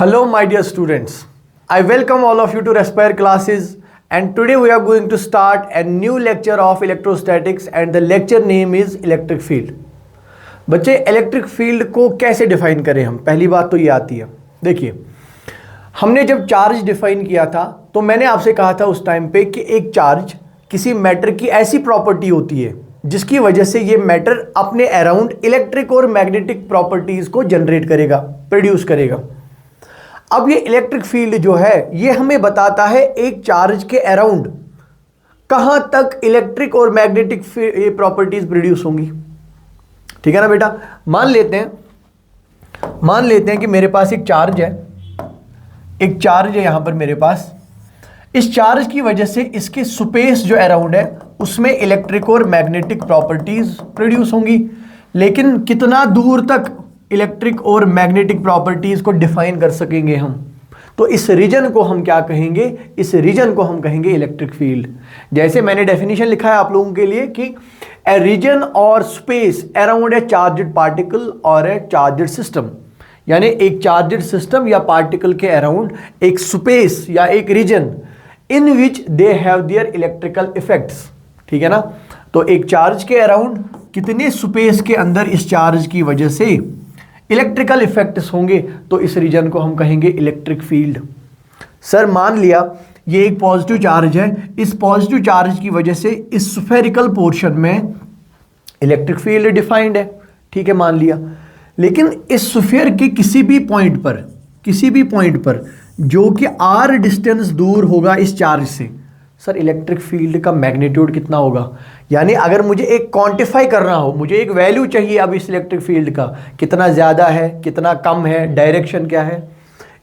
Hello my dear students, I welcome all of you to Respire classes and today we are going to start a new lecture of electrostatics and the lecture name is electric field। बच्चे electric field को कैसे define करें हम, पहली बात तो ये आती है। देखिए, हमने जब चार्ज डिफाइन किया था तो मैंने आपसे कहा था उस टाइम पे कि एक चार्ज किसी मैटर की ऐसी प्रॉपर्टी होती है जिसकी वजह से ये मैटर अपने अराउंड इलेक्ट्रिक और मैग्नेटिक प्रॉपर्टीज को जनरेट करेगा, प्रोड्यूस करेगा। अब ये इलेक्ट्रिक फील्ड जो है ये हमें बताता है एक चार्ज के अराउंड कहां तक इलेक्ट्रिक और मैग्नेटिक प्रॉपर्टीज प्रोड्यूस होंगी। ठीक है ना बेटा। मान लेते हैं कि मेरे पास एक चार्ज है यहां पर मेरे पास। इस चार्ज की वजह से इसके स्पेस जो अराउंड है उसमें इलेक्ट्रिक और मैग्नेटिक प्रॉपर्टीज प्रोड्यूस होंगी, लेकिन कितना दूर तक इलेक्ट्रिक और मैग्नेटिक प्रॉपर्टीज को डिफाइन कर सकेंगे हम, तो इस रीजन को हम क्या कहेंगे, इस रीजन को हम कहेंगे इलेक्ट्रिक फील्ड। जैसे मैंने डेफिनेशन लिखा है आप लोगों के लिए कि ए रीजन और space around a charged particle और ए चार्ज्ड सिस्टम, यानी एक चार्ज्ड सिस्टम या पार्टिकल के अराउंड एक स्पेस या एक region in which they have their electrical effects. ठीक है ना। तो एक चार्ज के अराउंड कितने स्पेस के अंदर इस चार्ज की वजह से इलेक्ट्रिकल इफेक्ट्स होंगे, तो इस रीजन को हम कहेंगे इलेक्ट्रिक फील्ड। सर मान लिया ये एक पॉजिटिव चार्ज है, इस पॉजिटिव चार्ज की वजह से इस स्फेरिकल पोर्शन में इलेक्ट्रिक फील्ड डिफाइंड है। ठीक है, मान लिया। लेकिन इस स्फीयर के किसी भी पॉइंट पर जो कि r डिस्टेंस दूर होगा इस चार्ज से, सर इलेक्ट्रिक फील्ड का मैग्नीट्यूड कितना होगा। यानी अगर मुझे एक क्वांटिफाई करना हो, मुझे एक वैल्यू चाहिए अब इस इलेक्ट्रिक फील्ड का, कितना ज़्यादा है कितना कम है, डायरेक्शन क्या है,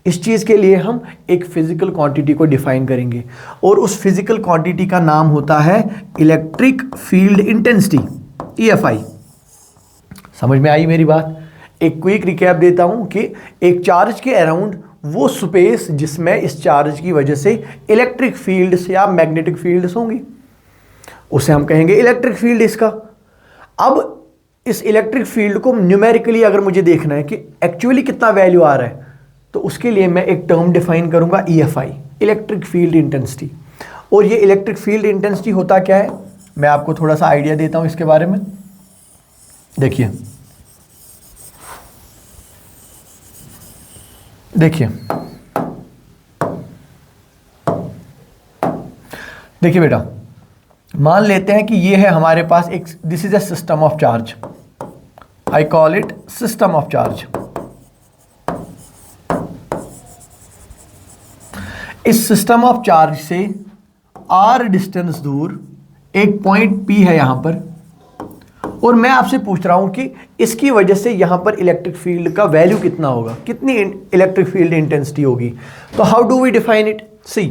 इस चीज़ के लिए हम एक फिजिकल क्वांटिटी को डिफाइन करेंगे और उस फिजिकल क्वांटिटी का नाम होता है इलेक्ट्रिक फील्ड इंटेंसिटी, EFI। समझ में आई मेरी बात। एक क्विक रिकैप देता हूं कि एक चार्ज के अराउंड वो स्पेस जिसमें इस चार्ज की वजह से इलेक्ट्रिक फील्ड्स या मैग्नेटिक फील्ड्स होंगी, उसे हम कहेंगे इलेक्ट्रिक फील्ड इसका। अब इस इलेक्ट्रिक फील्ड को न्यूमेरिकली अगर मुझे देखना है कि एक्चुअली कितना वैल्यू आ रहा है, तो उसके लिए मैं एक टर्म डिफाइन करूंगा EFI, इलेक्ट्रिक फील्ड इंटेंसिटी। और ये इलेक्ट्रिक फील्ड इंटेंसिटी होता क्या है, मैं आपको थोड़ा सा आइडिया देता हूं इसके बारे में। देखिए बेटा, मान लेते हैं कि ये है हमारे पास एक, this is a system of charge, I call it system of charge. इस सिस्टम ऑफ चार्ज से r डिस्टेंस दूर एक पॉइंट P है यहां पर, और मैं आपसे पूछ रहा हूं कि इसकी वजह से यहां पर इलेक्ट्रिक फील्ड का वैल्यू कितना होगा, कितनी इलेक्ट्रिक फील्ड इंटेंसिटी होगी। तो how do we define it, see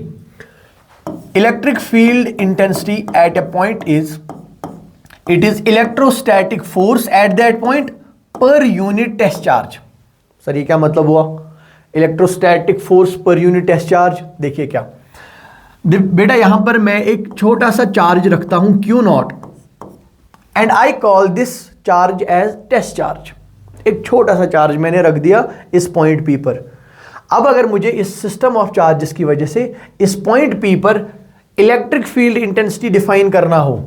electric field intensity at a point is, it is electrostatic force at that point per unit test charge. Sir ये क्या मतलब हुआ, electrostatic force per unit test charge. देखिए क्या बेटा, यहां पर मैं एक छोटा सा चार्ज रखता हूं Q0 and I call this charge as test charge. एक छोटा सा चार्ज मैंने रख दिया इस पॉइंट P पर। अब अगर मुझे इस सिस्टम ऑफ चार्जेस की वजह से इस पॉइंट P पर इलेक्ट्रिक फील्ड इंटेंसिटी डिफाइन करना हो,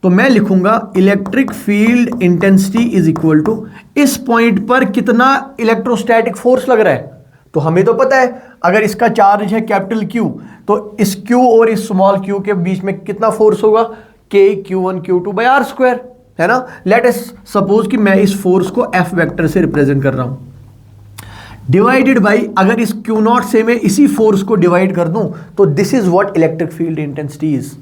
तो मैं लिखूंगा electric field intensity is equal to इस पॉइंट पर कितना इलेक्ट्रोस्टैटिक फोर्स लग रहा है। तो हमें तो पता है अगर इसका चार्ज है कैपिटल Q, तो इस Q और इस स्मॉल q के बीच में कितना फोर्स होगा, K Q1 Q2 by R square, है ना। लेट अस सपोज कि मैं इस फोर्स को F वेक्टर से रिप्रेजेंट कर रहा हूं, डिवाइडेड बाई, अगर इस Q0 से मैं इसी फोर्स को डिवाइड कर दूं, तो this is what electric field intensity is.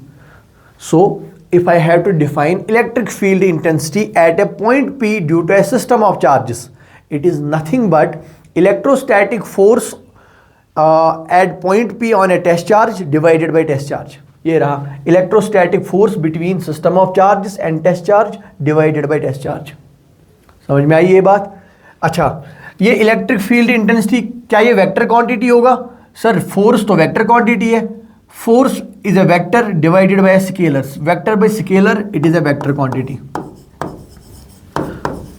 So if I have to define electric field intensity at a point P due to a system of charges, it is nothing but electrostatic force at point P on a test charge divided by test charge. ये रहा electrostatic force between system of charges and test charge divided by test charge. समझ में आई ये बात। अच्छा, ये electric field intensity क्या ये वेक्टर क्वांटिटी होगा? सर फोर्स तो वेक्टर क्वांटिटी है, force is a vector divided by a scalar, vector by scalar, it is a vector quantity.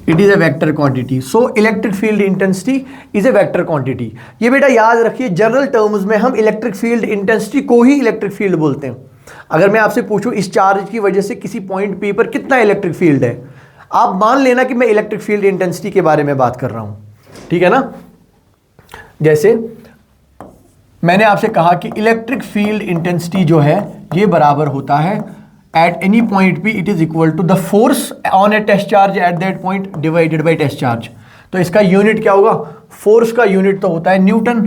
It is a vector quantity. So electric field intensity is a vector quantity. ये बेटा याद रखिए, general terms में हम electric field intensity को ही electric field बोलते हैं। अगर मैं आपसे पूछूं इस चार्ज की वजह से किसी पॉइंट पी पर कितना इलेक्ट्रिक फील्ड है, आप मान लेना कि मैं इलेक्ट्रिक फील्ड इंटेंसिटी के बारे में बात कर रहा हूं, ठीक है ना। जैसे मैंने आपसे कहा कि इलेक्ट्रिक फील्ड इंटेंसिटी जो है ये बराबर होता है at any point P it is equal to the force on a test charge at that point divided by test charge. तो इसका यूनिट क्या होगा, फोर्स का यूनिट तो होता है न्यूटन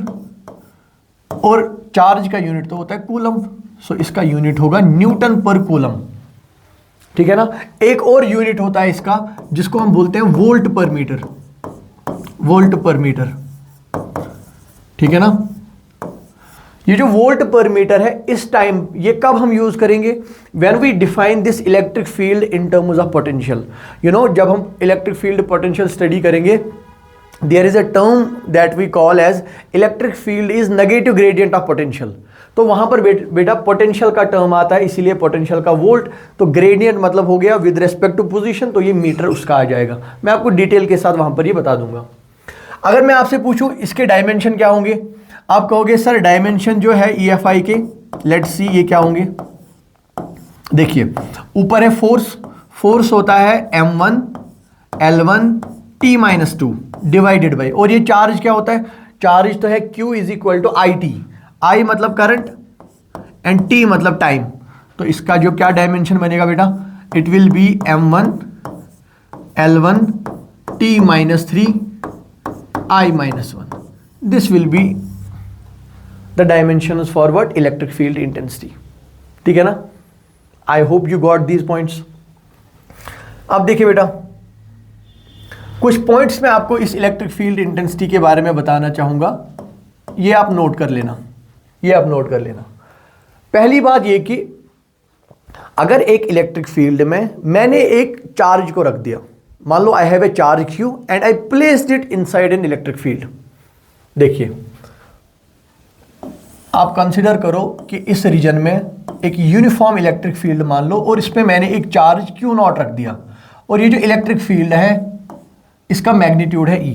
और चार्ज का यूनिट तो होता है कूलम। सो इसका यूनिट होगा न्यूटन पर कूलम, ठीक है ना। एक और यूनिट होता है इसका जिसको हम बोलते हैं वोल्ट पर मीटर, वोल्ट पर मीटर, ठीक है ना। ये जो वोल्ट पर मीटर है इस टाइम ये कब हम यूज करेंगे, when we define this electric field in terms of potential. You know, जब हम इलेक्ट्रिक फील्ड पोटेंशियल स्टडी करेंगे, there is a term that we call as electric field is negative gradient of potential. तो वहां पर बेटा potential का term आता है, इसीलिए पोटेंशियल का वोल्ट, तो ग्रेडियंट मतलब हो गया विद रिस्पेक्ट टू पोजीशन, तो ये मीटर उसका आ जाएगा। मैं आपको डिटेल के साथ वहां पर ये बता दूंगा। अगर मैं आपसे पूछूं इसके डायमेंशन क्या होंगे, आप कहोगे सर डायमेंशन जो है EFI के, लेट्स सी ये क्या होंगे। देखिए ऊपर है फोर्स, फोर्स होता है M1 L1 T-2 divided by, और ये चार्ज क्या होता है, चार्ज तो है Q is equal to IT, I मतलब करंट एंड T मतलब टाइम। तो इसका जो क्या डायमेंशन बनेगा बेटा, it will be M1 L1 T-3 I-1। This will be the dimensions for what, electric field intensity, ठीक है ना। I hope you got these points। अब देखिए बेटा कुछ पॉइंट्स मैं आपको इस इलेक्ट्रिक फील्ड इंटेंसिटी के बारे में बताना चाहूंगा, ये आप नोट कर लेना, ये आप नोट कर लेना। पहली बात ये कि अगर एक इलेक्ट्रिक फील्ड में मैंने एक चार्ज को रख दिया, मान लो I have a charge Q and I placed it inside an electric field. देखिए आप कंसिडर करो कि इस रीजन में एक यूनिफॉर्म इलेक्ट्रिक फील्ड मान लो, और इस पे मैंने एक चार्ज Q0 रख दिया, और ये जो इलेक्ट्रिक फील्ड है इसका मैग्नीट्यूड है E।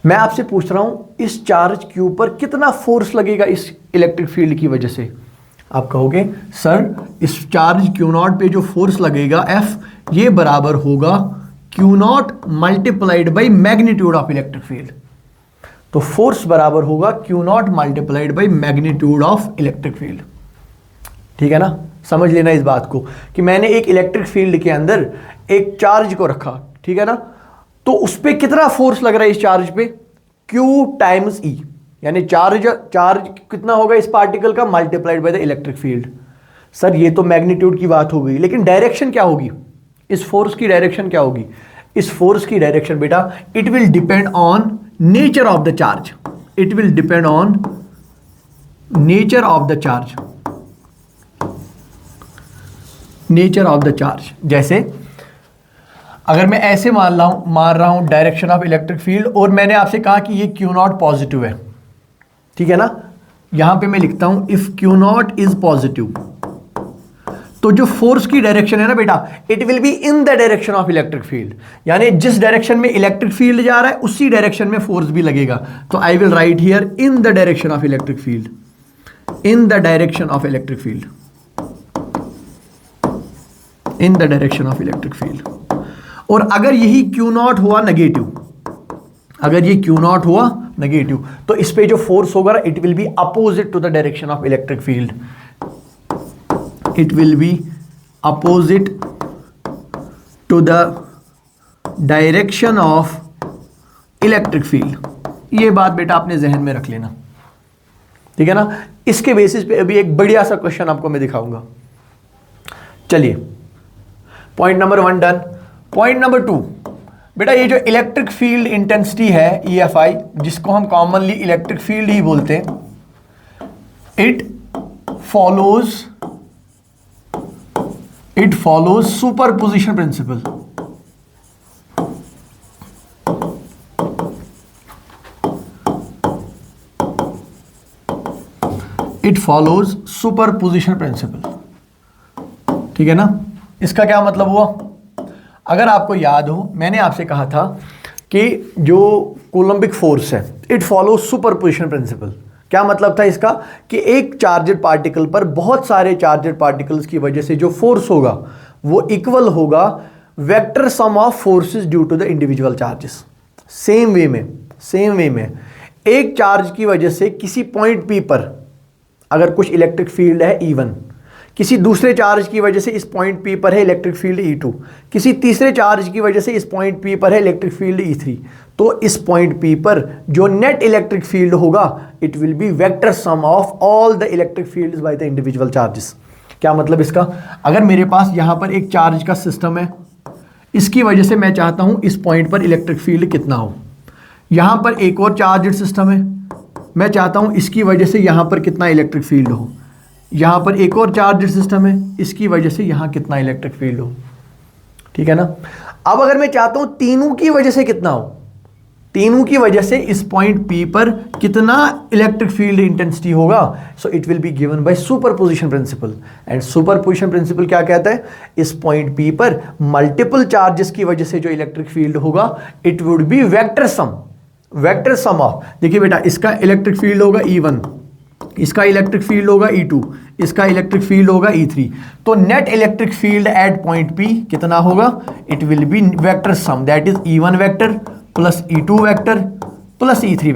मैं आपसे पूछ रहा हूं इस चार्ज Q पर कितना फोर्स लगेगा इस इलेक्ट्रिक फील्ड की वजह से। आप कहोगे सर इस चार्ज Q0 पे जो फोर्स लगेगा F, ये बराबर होगा Q0 multiplied by magnitude of electric field. तो फोर्स बराबर होगा Q0 multiplied by magnitude of electric field, ठीक है ना। समझ लेना इस बात को कि मैंने एक इलेक्ट्रिक फील्ड के अंदर एक चार्ज को रखा, ठीक है ना, तो उस पर कितना फोर्स लग रहा है इस चार्ज पे, Q टाइम्स E, यानी चार्ज कितना होगा इस पार्टिकल का, multiplied by the electric field. Sir ये तो मैग्नीट्यूड की बात हो गई, लेकिन डायरेक्शन क्या होगी, इस फोर्स की डायरेक्शन क्या होगी, इस फोर्स की डायरेक्शन बेटा it will depend on nature of the charge, it will depend on nature of the charge, nature of the charge। जैसे अगर मैं ऐसे मान रहा हूं डायरेक्शन ऑफ इलेक्ट्रिक फील्ड, और मैंने आपसे कहा कि ये Q0 पॉजिटिव है, ठीक है ना। यहां पे मैं लिखता हूं इफ Q0 इज पॉजिटिव, तो जो फोर्स की डायरेक्शन है ना बेटा, it will be in the direction of electric field, यानी जिस डायरेक्शन में इलेक्ट्रिक फील्ड जा रहा है उसी डायरेक्शन में फोर्स भी लगेगा। तो आई will right here in the direction of electric field, in the direction of electric field, in the direction of electric field. और अगर यही Q0 हुआ नेगेटिव, अगर ये Q0 हुआ नेगेटिव, तो इस पे जो फोर्स होगा it will be opposite to the direction of electric field, it will be opposite to the direction of electric field। ये बात बेटा आपने जहन में रख लेना, ठीक है ना। इसके बेसिस पे अभी एक बढ़िया सा क्वेश्चन आपको मैं दिखाऊंगा। चलिए point number 1 done. Point number 2 बेटा, ये जो इलेक्ट्रिक फील्ड इंटेंसिटी है EFI, जिसको हम कॉमनली इलेक्ट्रिक फील्ड ही बोलते हैं, it follows superposition principle। It follows superposition principle, ठीक है ना। इसका क्या मतलब हुआ, अगर आपको याद हो, मैंने आपसे कहा था कि जो कूलम्बिक फोर्स है इट फॉलो सुपरपोजिशन प्रिंसिपल। क्या मतलब था इसका कि एक चार्जड पार्टिकल पर बहुत सारे चार्जड पार्टिकल्स की वजह से जो फोर्स होगा वो इक्वल होगा vector sum of forces due to the individual charges. Same way में एक चार्ज की वजह से किसी पॉइंट पी पर अगर कुछ इलेक्ट्रिक फील्ड है E1, किसी दूसरे चार्ज की वजह से इस पॉइंट P पर है इलेक्ट्रिक फील्ड E2, किसी तीसरे चार्ज की वजह से इस पॉइंट P पर है इलेक्ट्रिक फील्ड E3, तो इस पॉइंट P पर जो नेट इलेक्ट्रिक फील्ड होगा it will B vector sum of all the electric fields by the individual charges. क्या मतलब इसका, अगर मेरे पास यहां पर एक चार्ज का सिस्टम है, इसकी वजह से मैं चाहता हूं इस पॉइंट पर इलेक्ट्रिक फील्ड कितना हो, यहां पर एक और चार्जड सिस्टम है, मैं चाहता हूं इसकी वजह से यहां पर कितना इलेक्ट्रिक फील्ड हो, यहां पर एक और चार्जड सिस्टम है, इसकी वजह से यहां कितना इलेक्ट्रिक फील्ड हो। ठीक है ना। अब अगर मैं चाहता हूं तीनों की वजह से कितना हो, तीनों की वजह से इस पॉइंट P पर कितना इलेक्ट्रिक फील्ड इंटेंसिटी होगा, सो it will be given by superposition principle. And superposition principle क्या कहता है, इस पॉइंट P पर मल्टीपल चार्जेस की वजह से जो इलेक्ट्रिक फील्ड होगा it would be vector sum of, देखिए बेटा, इसका इलेक्ट्रिक फील्ड होगा E1, इसका इलेक्ट्रिक फील्ड होगा E2, इसका इलेक्ट्रिक फील्ड होगा E3, तो net electric field eight point P कितना होगा, it will B vector sum, that is E1 vector plus E2 vector plus E3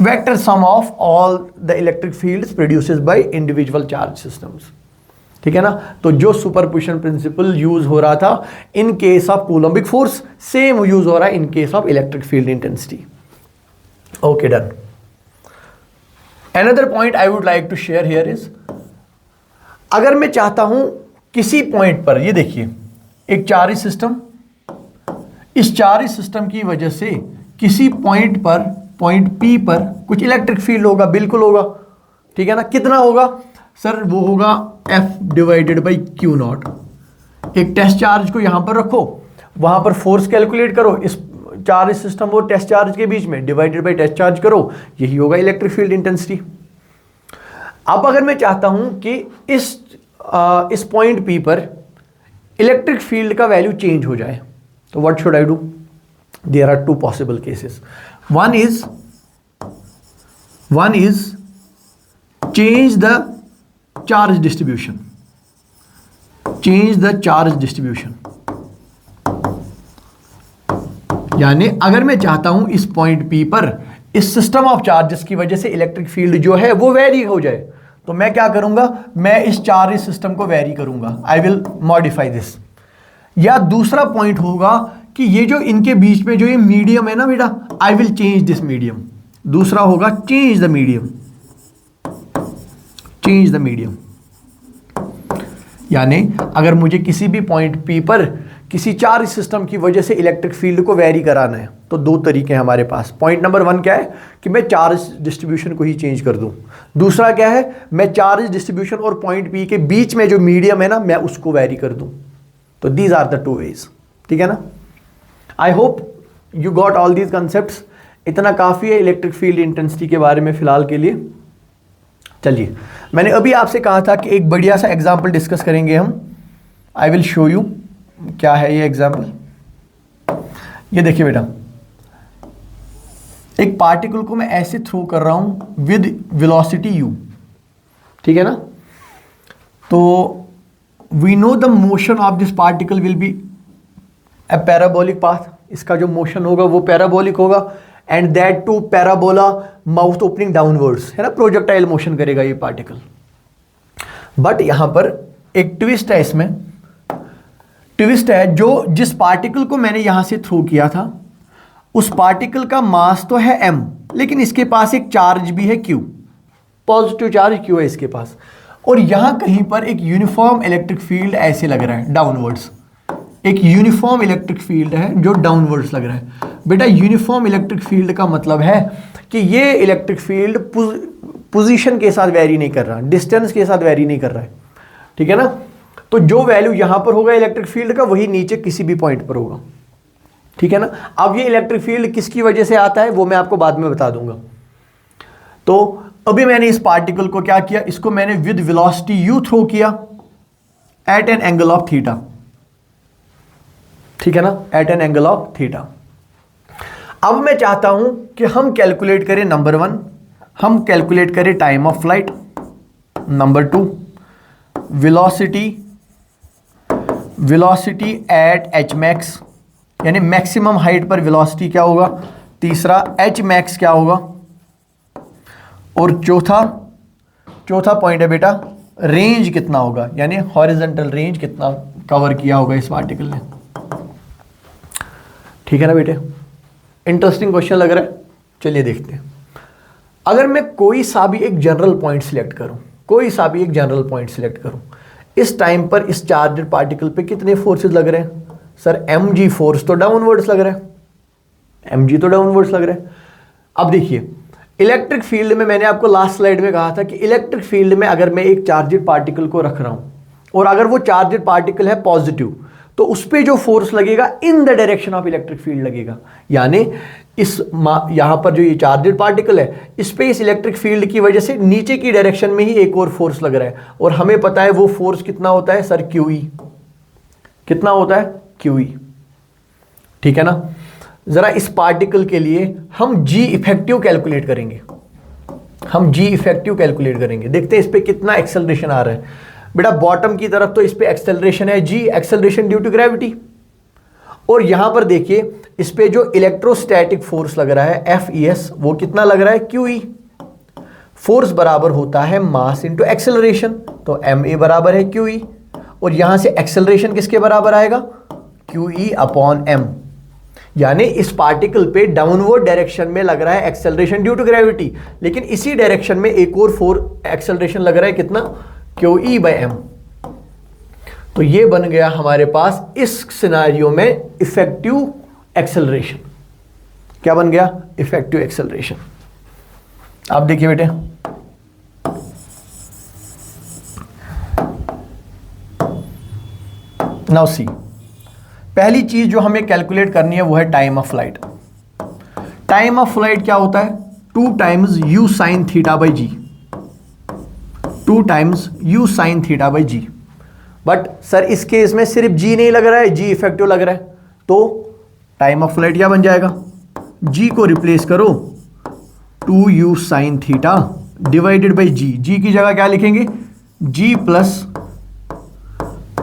vector sum of all the electric fields produces by individual charge systems. ठीक है ना। तो जो superposition principle use हो रहा था in case of Coulombic force, same use हो रहा है in case of electric field intensity. Okay, done. Another point I would like to share here is, अगर मैं चाहता हूं किसी पॉइंट पर, ये देखिए एक चार्ज सिस्टम, इस चार्ज सिस्टम की वजह से किसी पॉइंट पर, पॉइंट P पर कुछ इलेक्ट्रिक फील्ड होगा, बिल्कुल होगा। ठीक है ना। कितना होगा सर, वो होगा F डिवाइडेड बाई Q0। एक टेस्ट चार्ज को यहां पर रखो, वहां पर फोर्स कैलकुलेट करो, इस चार्ज सिस्टम और टेस्ट चार्ज के बीच में डिवाइडेड बाय टेस्ट चार्ज करो, यही होगा इलेक्ट्रिक फील्ड इंटेंसिटी। अब अगर मैं चाहता हूं कि इस पॉइंट P पर इलेक्ट्रिक फील्ड का वैल्यू चेंज हो जाए, तो what should I do, there are two possible cases. One is change the charge distribution, यानी अगर मैं चाहता हूं इस पॉइंट P पर इस सिस्टम ऑफ चार्जेस की वजह से इलेक्ट्रिक फील्ड जो है वो वेरी हो जाए, तो मैं क्या करूंगा, मैं इस चार्ज सिस्टम को वेरी करूंगा, आई विल मॉडिफाई दिस। या दूसरा पॉइंट होगा कि ये जो इनके बीच में जो ये मीडियम है ना बेटा, I will change this medium. दूसरा होगा चेंज द मीडियम, यानी अगर मुझे किसी भी पॉइंट P पर किसी चार्ज सिस्टम की वजह से इलेक्ट्रिक फील्ड को वेरी कराना है, तो दो तरीके हैं हमारे पास। पॉइंट नंबर 1 क्या है कि मैं चार्ज डिस्ट्रीब्यूशन को ही चेंज कर दूं। दूसरा क्या है, मैं चार्ज डिस्ट्रीब्यूशन और पॉइंट P के बीच में जो मीडियम है ना, मैं उसको वेरी कर दूं। तो these are the two ways. ठीक है ना। I hope you got all these concepts. इतना काफ़ी है इलेक्ट्रिक फील्ड इंटेंसिटी के बारे में फिलहाल के लिए। चलिए, मैंने अभी आपसे कहा था कि एक बढ़िया सा एग्जाम्पल डिस्कस करेंगे हम। आई विल शो यू क्या है ये एग्जाम्पल। ये देखिए बेटा, एक पार्टिकल को मैं ऐसे थ्रो कर रहा हूं विद वेलोसिटी u। ठीक है ना। तो we know the motion of this particle will be a parabolic path. इसका जो मोशन होगा वो पैराबोलिक होगा, and that too parabola mouth opening downwards, है ना, प्रोजेक्टाइल मोशन करेगा ये पार्टिकल। बट यहां पर एक ट्विस्ट है, इसमें ट्विस्ट है, जो जिस पार्टिकल को मैंने यहां से थ्रो किया था उस पार्टिकल का मास तो है m, लेकिन इसके पास एक चार्ज भी है q, पॉजिटिव चार्ज q है इसके पास, और यहां कहीं पर एक यूनिफॉर्म इलेक्ट्रिक फील्ड ऐसे लग रहा है डाउनवर्ड्स। एक यूनिफॉर्म इलेक्ट्रिक फील्ड है जो डाउनवर्ड्स लग रहा है। बेटा, यूनिफॉर्म इलेक्ट्रिक फील्ड का मतलब है कि ये इलेक्ट्रिक फील्ड पोजीशन के साथ वेरी नहीं कर रहा, डिस्टेंस के साथ वेरी नहीं कर रहा है। ठीक है ना। तो जो वैल्यू यहां पर होगा इलेक्ट्रिक फील्ड का, वही नीचे किसी भी पॉइंट पर होगा। ठीक है ना। अब ये इलेक्ट्रिक फील्ड किसकी वजह से आता है वो मैं आपको बाद में बता दूंगा। तो अभी मैंने इस पार्टिकल को क्या किया, इसको मैंने विद वेलोसिटी u थ्रो किया at an angle of theta. ठीक है ना, at an angle of theta. अब मैं चाहता हूं कि हम कैलकुलेट करें नंबर 1, हम कैलकुलेट करें time of flight, number 2 velocity at H max, यानी मैक्सिमम हाइट पर वेलोसिटी क्या होगा, तीसरा एच मैक्स क्या होगा, और चौथा पॉइंट है बेटा रेंज कितना होगा, यानी हॉरिजॉन्टल रेंज कितना कवर किया होगा इस पार्टिकल ने। ठीक है ना बेटे, इंटरेस्टिंग क्वेश्चन लग रहा है। चलिए देखते हैं। अगर मैं कोई सा भी एक जनरल पॉइंट सिलेक्ट करूं, इस टाइम पर इस चार्जड पार्टिकल पे कितने फोर्सेस लग रहे हैं? सर mg फोर्स तो डाउनवर्ड्स लग रहा है, अब देखिए इलेक्ट्रिक फील्ड में, मैंने आपको लास्ट स्लाइड में कहा था कि इलेक्ट्रिक फील्ड में अगर मैं एक चार्जड पार्टिकल को रख रहा हूं और अगर वो चार्जड पार्टिकल है पॉजिटिव, तो उस पे जो फोर्स लगेगा इन the direction of electric field लगेगा। यानी यहां पर जो ये चार्जड पार्टिकल है, इस पे इस इलेक्ट्रिक फील्ड की वजह से नीचे की डायरेक्शन में ही एक और फोर्स लग रहा है, और हमें पता है वो फोर्स कितना होता है सर, QE। कितना होता है? QE। ठीक है ना। जरा इस पार्टिकल के लिए हम G इफेक्टिव कैलकुलेट करेंगे, देखते हैं इस पे कितना एक्सेलरेशन आ रहा है। बेटा बॉटम की तरफ तो इस पे एक्सेलरेशन है G, acceleration due to gravity, और यहां पर देखिए इस पे जो इलेक्ट्रोस्टैटिक फोर्स लग रहा है FES, वो कितना लग रहा है? QE। फोर्स बराबर होता है मास इंटू एक्सेलरेशन, तो MA बराबर है QE, और यहां से एक्सेलरेशन किसके बराबर आएगा? QE upon M। यानी इस पार्टिकल पे डाउनवर्ड डायरेक्शन में लग रहा है एक्सेलरेशन ड्यू टू ग्रेविटी, लेकिन इसी डायरेक्शन में एक और एक्सेलरेशन लग रहा है कितना? QE by M। तो ये बन गया हमारे पास इस सिनेरियो में इफेक्टिव एक्सेलरेशन। क्या बन गया? Effective acceleration. आप देखिए बेटे, नाउ सी, पहली चीज जो हमें कैलकुलेट करनी है वो है time of flight. Time of flight क्या होता है? 2 times u sin theta by G, 2 times u sin theta by G. But sir इस केस में सिर्फ g नहीं लग रहा है, g इफेक्टिव लग रहा है, तो टाइम ऑफ फ्लाइट क्या बन जाएगा? g को रिप्लेस करो 2u sin theta divided by g, g की जगह क्या लिखेंगे? g plus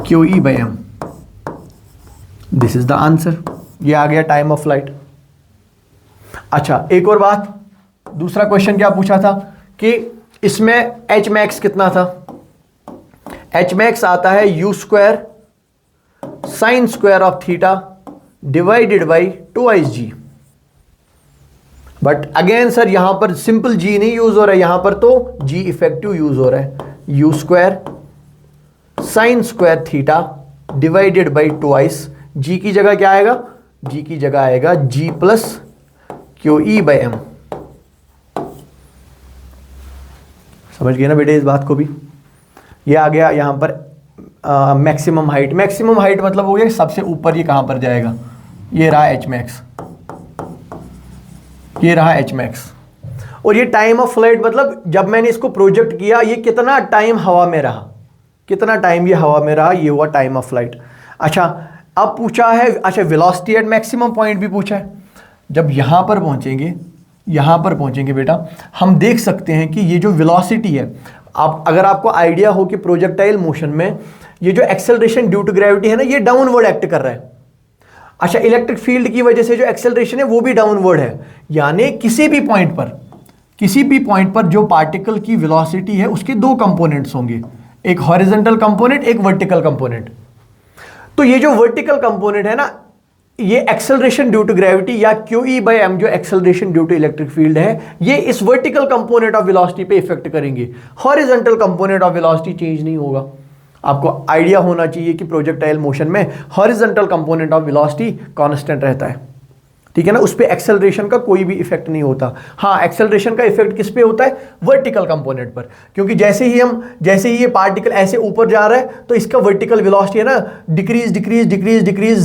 QE by M। This is the answer. ये आ गया टाइम ऑफ फ्लाइट। अच्छा एक और बात, दूसरा क्वेश्चन क्या पूछा था कि इसमें एच मैक्स कितना था? एच मैक्स आता है u square sine square of theta divided by 2g। But again sir यहां पर सिंपल g नहीं यूज हो रहा है, यहां पर तो g इफेक्टिव यूज हो रहा है। u square sine square theta divided by 2i, g की जगह क्या आएगा? g की जगह आएगा g plus QE by M। समझ गए ना बेटे इस बात को भी? ये आ गया यहां पर मैक्सिमम हाइट। मैक्सिमम हाइट मतलब हो गया सबसे ऊपर, ये कहां पर जाएगा? ये रहा H मैक्स, ये रहा H मैक्स। और ये टाइम ऑफ फ्लाइट मतलब जब मैंने इसको प्रोजेक्ट किया, ये कितना टाइम हवा में रहा, कितना टाइम ये हवा में रहा, ये हुआ टाइम ऑफ फ्लाइट। अच्छा अब पूछा है, अच्छा वेलोसिटी एट मैक्सिमम पॉइंट भी पूछा है। जब यहां पर पहुंचेंगे बेटा, हम देख सकते हैं कि ये जो वेलोसिटी है, आप अगर आपको आइडिया हो कि प्रोजेक्टाइल मोशन में ये जो एक्सेलरेशन ड्यू टू ग्रेविटी है ना, ये डाउनवर्ड एक्ट कर रहा है। अच्छा इलेक्ट्रिक फील्ड की वजह से जो एक्सेलरेशन है वो भी डाउनवर्ड है, यानी किसी भी पॉइंट पर जो पार्टिकल की वेलोसिटी है उसके 2 कंपोनेंट्स होंगे, एक हॉरिजॉन्टल कंपोनेंट, एक वर्टिकल कंपोनेंट। तो ये जो वर्टिकल कंपोनेंट है ना, ये एक्सेलरेशन ड्यू टू ग्रेविटी या QE बाय M जो acceleration due to electric field है, ये इस वर्टिकल कंपोनेंट ऑफ वेलोसिटी पे इफेक्ट करेंगे। Horizontal component of velocity change नहीं होगा। आपको आइडिया होना चाहिए कि प्रोजेक्टाइल मोशन में horizontal component of velocity constant रहता है, ठीक है ना, उस पे एक्सेलरेशन का कोई भी इफेक्ट नहीं होता। हाँ एक्सेलरेशन का इफेक्ट किस पे होता है? वर्टिकल कंपोनेंट पर, क्योंकि जैसे ही ये पार्टिकल ऐसे ऊपर जा रहा है तो इसका वर्टिकल वेलोसिटी है ना डिक्रीज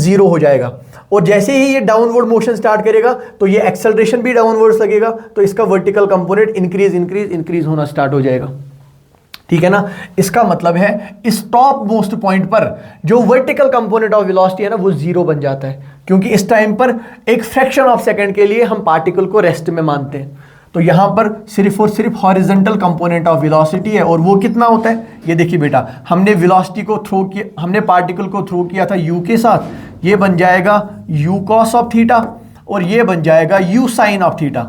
0 हो जाएगा, और जैसे ही ये डाउनवर्ड मोशन स्टार्ट करेगा तो ये एक्सेलरेशन भी डाउनवर्ड्स लगेगा, तो इसका वर्टिकल कंपोनेंट इंक्रीज होना स्टार्ट हो जाएगा। ठीक है ना। इसका मतलब है इस टॉप मोस्ट पॉइंट पर जो वर्टिकल कंपोनेंट ऑफ वेलोसिटी है ना वो जीरो बन जाता है, क्योंकि इस टाइम पर एक फ्रैक्शन ऑफ सेकंड के लिए हम पार्टिकल को रेस्ट में मानते हैं। तो यहां पर सिर्फ और सिर्फ हॉरिजॉन्टल कंपोनेंट ऑफ वेलोसिटी है, और वो कितना होता है ये देखिए बेटा, हमने वेलोसिटी को थ्रो किया, हमने पार्टिकल को थ्रो किया था u के साथ, ये बन जाएगा u cos ऑफ थीटा और ये बन जाएगा u sin ऑफ थीटा,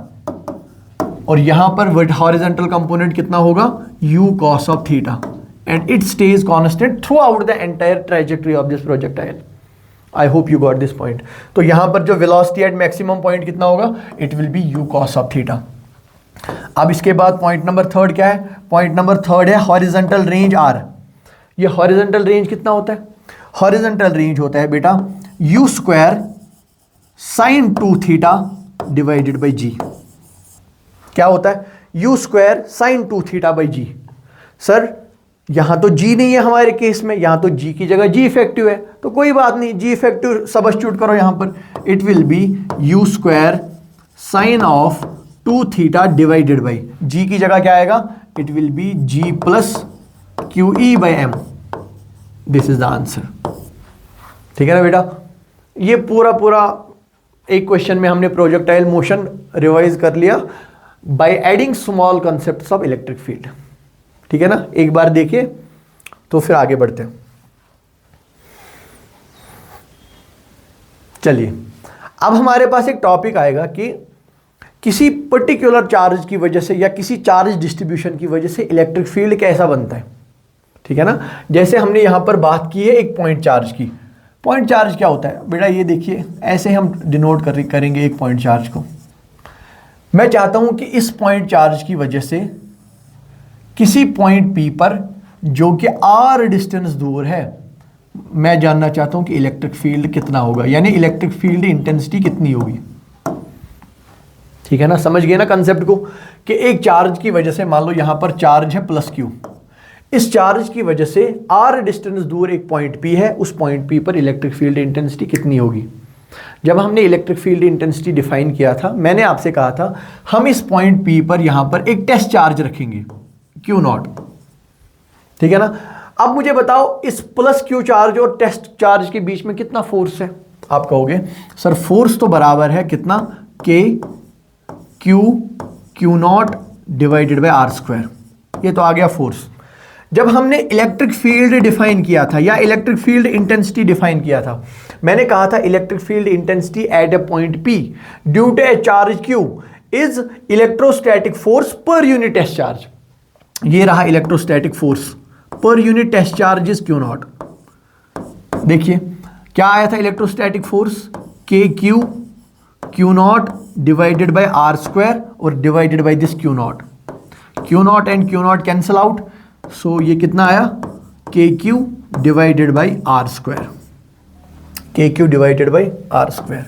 और यहां पर हॉरिजॉन्टल कंपोनेंट कितना होगा u cos of theta, and it stage constant through out the entire trajectory of this projectile. I hope you got this point. तो यहां पर जो वेलोसिटी एट मैक्सिमम पॉइंट कितना होगा, it will be u cos of theta. अब इसके बाद point number third क्या है, पॉइंट नंबर थर्ड है हॉरिजॉन्टल रेंज r। ये हॉरिजॉन्टल रेंज कितना होता है, हॉरिजॉन्टल रेंज होता है बेटा u square sign 2 theta divided by g। क्या होता है u square sign 2 theta by g। Sir यहां तो g नहीं है हमारे केस में, यहां तो g की जगह g इफेक्टिव है, तो कोई बात नहीं, g इफेक्टिव सब्स्टिट्यूट करो यहां पर, it will be u square sine of 2 theta divided by g की जगह क्या आएगा, it will be g plus Q E by M. This is the answer. ठीक है ना बेटा, ये पूरा एक क्वेश्चन में हमने प्रोजेक्टाइल मोशन रिवाइज कर लिया by adding small concepts of electric field. ठीक है ना, एक बार देखिए तो फिर आगे बढ़ते हैं। चलिए अब हमारे पास एक टॉपिक आएगा कि किसी पर्टिकुलर चार्ज की वजह से या किसी चार्ज डिस्ट्रीब्यूशन की वजह से इलेक्ट्रिक फील्ड कैसा बनता है। ठीक है ना, जैसे हमने यहां पर बात की है एक पॉइंट चार्ज की। पॉइंट चार्ज क्या होता है बेटा, ये देखिए ऐसे हम डिनोट करेंगे एक पॉइंट चार्ज को। मैं चाहता हूं कि इस पॉइंट चार्ज की वजह से किसी पॉइंट P पर जो कि r डिस्टेंस दूर है, मैं जानना चाहता हूं कि इलेक्ट्रिक फील्ड कितना होगा, यानी इलेक्ट्रिक फील्ड इंटेंसिटी कितनी होगी। ठीक है ना, समझ गए ना कंसेप्ट को, कि एक चार्ज की वजह से मान लो यहां पर चार्ज है प्लस q, इस चार्ज की वजह से r डिस्टेंस दूर एक पॉइंट P है, उस पॉइंट P पर इलेक्ट्रिक फील्ड इंटेंसिटी कितनी होगी। जब हमने इलेक्ट्रिक फील्ड इंटेंसिटी डिफाइन किया था, मैंने आपसे कहा था हम इस पॉइंट P पर यहां पर एक टेस्ट चार्ज रखेंगे Q0। ठीक है ना, अब मुझे बताओ इस प्लस Q चार्ज और टेस्ट चार्ज के बीच में कितना फोर्स है। आप कहोगे सर फोर्स तो बराबर है कितना, K Q0 divided by r square, ये तो आ गया फोर्स। जब हमने इलेक्ट्रिक फील्ड डिफाइन किया था या इलेक्ट्रिक फील्ड इंटेंसिटी डिफाइन किया था, मैंने कहा था electric field intensity at a point P due to a charge Q is electrostatic force per unit test charge. ये रहा electrostatic force per unit test charge is Q0। देखिए क्या आया था electrostatic force, K Q0 divided by r square और divided by this Q0 and Q0 cancel out, so ये कितना आया KQ divided by r square, KQ divided by r square.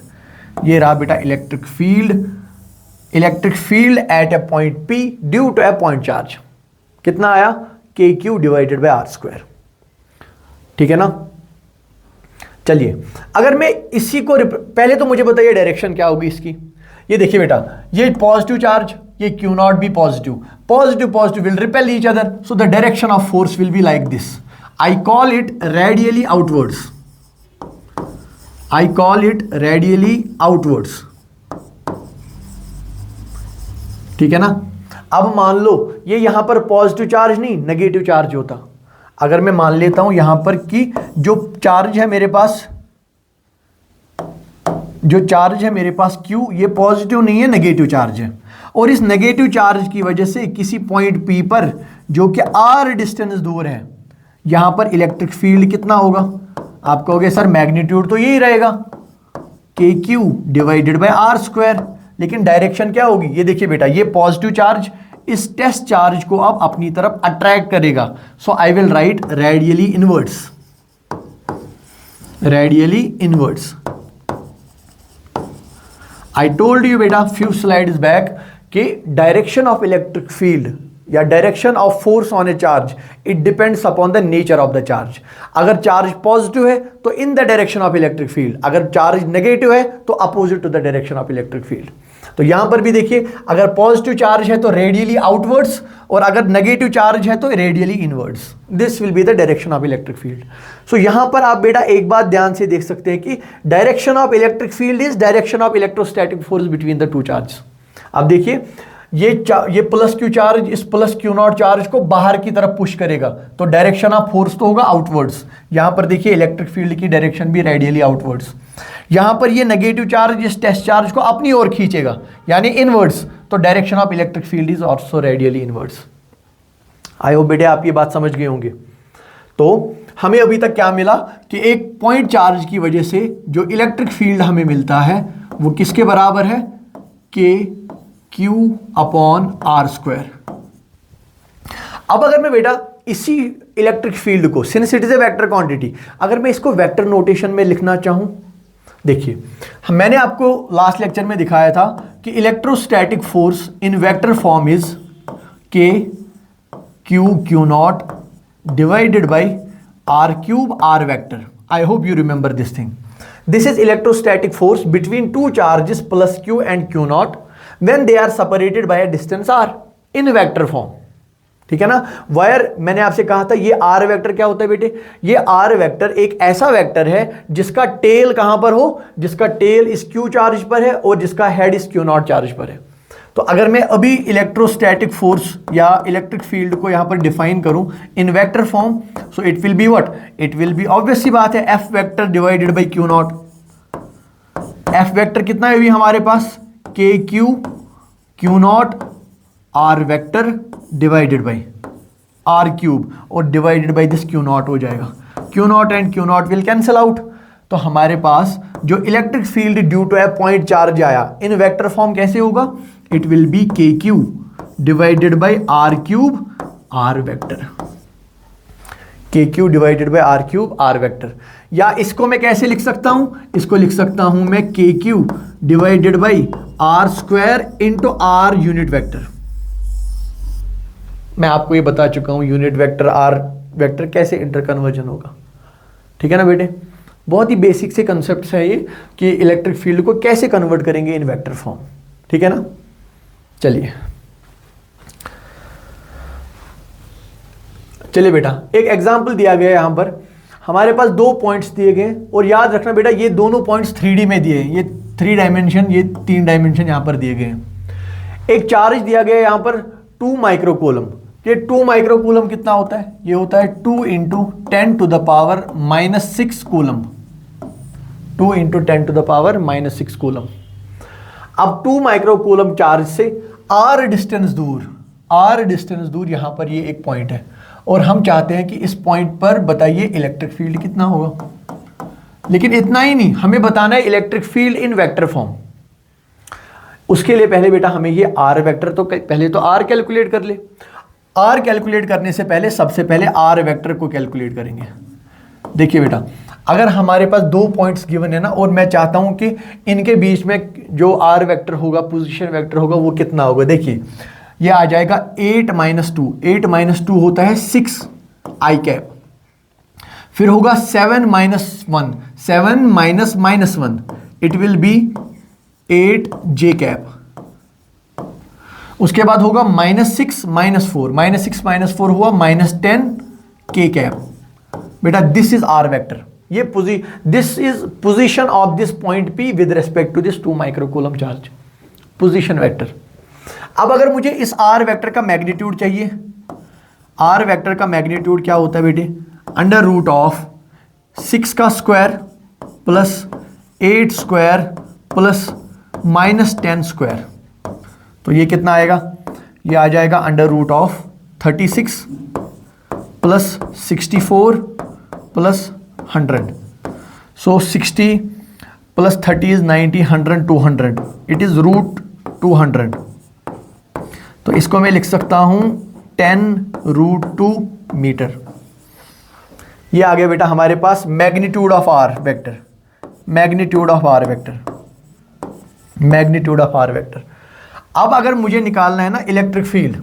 ये रहा बेटा electric field at a point P due to a point charge, कितना आया KQ divided by r square. ठीक है ना, चलिए अगर मैं इसी को पहले तो मुझे बताइए डायरेक्शन क्या होगी इसकी। ये देखिए बेटा, ये पॉजिटिव चार्ज, ये Q0 भी positive will repel each other, so the direction of force will be like this. I call it radially outwards. ठीक है ना, अब मान लो ये यहां पर पॉजिटिव चार्ज नहीं नेगेटिव चार्ज होता। अगर मैं मान लेता हूं यहां पर कि जो चार्ज है मेरे पास Q, ये पॉजिटिव नहीं है नेगेटिव चार्ज है, और इस नेगेटिव चार्ज की वजह से किसी पॉइंट P पर जो कि r डिस्टेंस दूर है, यहां पर इलेक्ट्रिक फील्ड कितना होगा। आप कहोगे सर मैग्नीट्यूड तो यही रहेगा KQ divided by r square, लेकिन डायरेक्शन क्या होगी। ये देखिए बेटा, ये पॉजिटिव चार्ज इस टेस्ट चार्ज को अब अपनी तरफ अट्रैक्ट करेगा, so I will write radially inwards. I told you बेटा फ्यू स्लाइड्स बैक कि डायरेक्शन ऑफ इलेक्ट्रिक फील्ड या direction of force on a charge it depends upon the nature of the charge. अगर charge positive है तो in the direction of electric field, अगर charge negative है तो opposite to the direction of electric field. तो यहां पर भी देखिए, अगर पॉजिटिव चार्ज है तो रेडियली आउटवर्ड्स, और अगर नेगेटिव चार्ज है तो radially inwards. This will be the direction of electric field. So यहां पर आप बेटा एक बात ध्यान से देख सकते हैं कि direction of electric field is direction of electrostatic force between the two charge. अब देखिए, ये प्लस क्यू चार्ज इस प्लस क्यू नॉट चार्ज को बाहर की तरफ पुश करेगा, तो डायरेक्शन ऑफ फोर्स तो होगा आउटवर्ड्स। यहां पर देखिए इलेक्ट्रिक फील्ड की डायरेक्शन भी रेडियली आउटवर्ड्स। यहां पर ये नेगेटिव चार्ज इस टेस्ट चार्ज को अपनी ओर खींचेगा, यानी इनवर्ड्स, तो direction of electric field is also radially inwards. I hope बेटे आप ये बात समझ गए होंगे। तो हमें अभी तक क्या मिला कि एक पॉइंट चार्ज की वजह से जो इलेक्ट्रिक फील्ड हमें मिलता है वो किसके बराबर है, K Q upon are square. अब अगर मैं बेटा इसी इलेक्ट्रिक फील्ड को, since it is a vector quantity, अगर मैं इसको वेक्टर नोटेशन में लिखना चाहूं, देखिए मैंने आपको लास्ट लेक्चर में दिखाया था कि electrostatic force in vector form is K Q naught divided by R cube R vector. I hope you remember this thing. This is electrostatic force between two charges plus Q and Q naught when they are separated by a distance r in vector form। ठीक है ना। Wire मैंने आपसे कहा था, ये r vector क्या होता है बेटे, ये r वेक्टर एक ऐसा वेक्टर है जिसका टेल कहां पर हो, जिसका टेल इस q चार्ज पर है और जिसका हेड इस q नॉट चार्ज पर है। तो अगर मैं अभी इलेक्ट्रोस्टैटिक फोर्स या इलेक्ट्रिक फील्ड को यहां पर डिफाइन करूं in vector form, so it will be what, it will be obvious सी बात है f vector divided by q naught. f vector कितना है अभी हमारे पास, K Q naught R vector divided by R cube, और divided by this Q naught हो जाएगा। Q naught and Q naught will cancel out. तो हमारे पास जो electric field due to a point charge आया इन वेक्टर फॉर्म कैसे होगा, it will be K Q divided by R cube R vector. K Q divided by R cube R vector. या इसको मैं कैसे लिख सकता हूं, इसको लिख सकता हूं मैं K Q divided by R square into R unit vector. मैं आपको ये बता चुका हूं यूनिट वेक्टर आर वेक्टर कैसे इंटर कन्वर्जन होगा। ठीक है ना बेटे, बहुत ही बेसिक से कंसेप्ट है ये कि इलेक्ट्रिक फील्ड को कैसे कन्वर्ट करेंगे इन वेक्टर फॉर्म। ठीक है ना। चलिए बेटा, एक एग्जाम्पल दिया गया है यहां पर, हमारे पास दो पॉइंट्स दिए गए, और याद रखना बेटा ये दोनों पॉइंट्स 3D में दिए हैं, ये 3 डायमेंशन, ये 3 डायमेंशन यहां पर दिए गए हैं। एक चार्ज दिया गया है यहां पर 2 माइक्रोकूलम। ये 2 माइक्रोकूलम कितना होता है, ये होता है 2 into 10 to the power -6 coulomb. 2 into 10 to the power -6 coulomb. अब 2 माइक्रोकूलम चार्ज से r डिस्टेंस दूर यहां पर ये एक पॉइंट है, और हम चाहते हैं कि इस पॉइंट पर बताइए इलेक्ट्रिक फील्ड कितना होगा। लेकिन इतना ही नहीं, हमें बताना है electric field in vector form. उसके लिए पहले बेटा हमें ये r वेक्टर, तो पहले तो r कैलकुलेट कर ले। r कैलकुलेट करने से पहले सबसे पहले r वेक्टर को कैलकुलेट करेंगे। देखिए बेटा, अगर हमारे पास 2 पॉइंट्स गिवन है ना, और मैं चाहता हूं कि इनके बीच में जो r वेक्टर होगा, पोजीशन वेक्टर होगा, वो कितना होगा। देखिए ये आ जाएगा 8 - 2। 8 - 2 होता है 6 i कैप। फिर होगा 7 - 1, 7 - -1, it will B 8 j cap. उसके बाद होगा -6 - 4, -6 - 4 हुआ -10 k कैप। बेटा दिस इज r वेक्टर। ये this is position of this point P with respect to this 2 microcoulomb charge, position vector. अब अगर मुझे इस r वेक्टर का मैग्नीट्यूड चाहिए, r वेक्टर का मैग्नीट्यूड क्या होता है बेटे, √6 का square plus 8 square plus -10 square. तो ये कितना आएगा, ये आ जाएगा √36 plus 64 plus 100। So 60 plus 30 is 90, 100, 200, it is √200। तो इसको मैं लिख सकता हूं 10√2 मीटर। ये आ गया बेटा हमारे पास magnitude of r vector, magnitude of r vector, magnitude of r vector. अब अगर मुझे निकालना है ना इलेक्ट्रिक फील्ड,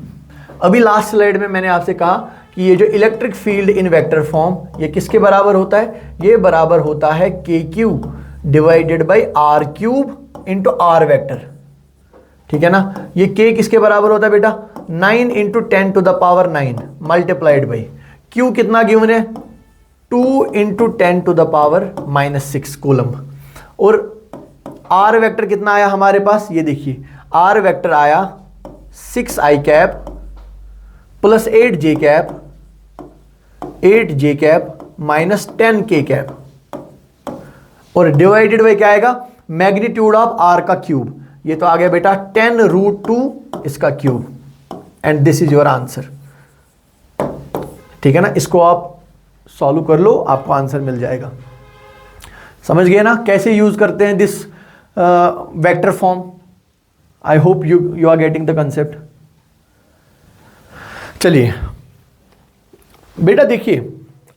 अभी लास्ट स्लाइड में मैंने आपसे कहा कि ये जो electric field in vector form, ये किसके बराबर होता है, ये बराबर होता है K Q divided by R cube into R vector. ठीक है ना। ये k किसके बराबर होता है बेटा, 9 into 10 to the power 9 multiplied by q कितना गिवन है, 2 into 10 to the power -6 coulomb. और r वेक्टर कितना आया हमारे पास, ये देखिए r वेक्टर आया 6i cap plus 8j cap minus 10k cap, और डिवाइडेड बाई क्या आएगा, मैग्नीट्यूड ऑफ r का क्यूब। ये तो आ गया बेटा 10√2 इसका cube, and this is your answer. ठीक है ना, इसको आप सॉल्व कर लो, आपको आंसर मिल जाएगा। समझ गए ना कैसे यूज करते हैं this vector form. I hope you are getting the concept. चलिए बेटा देखिए,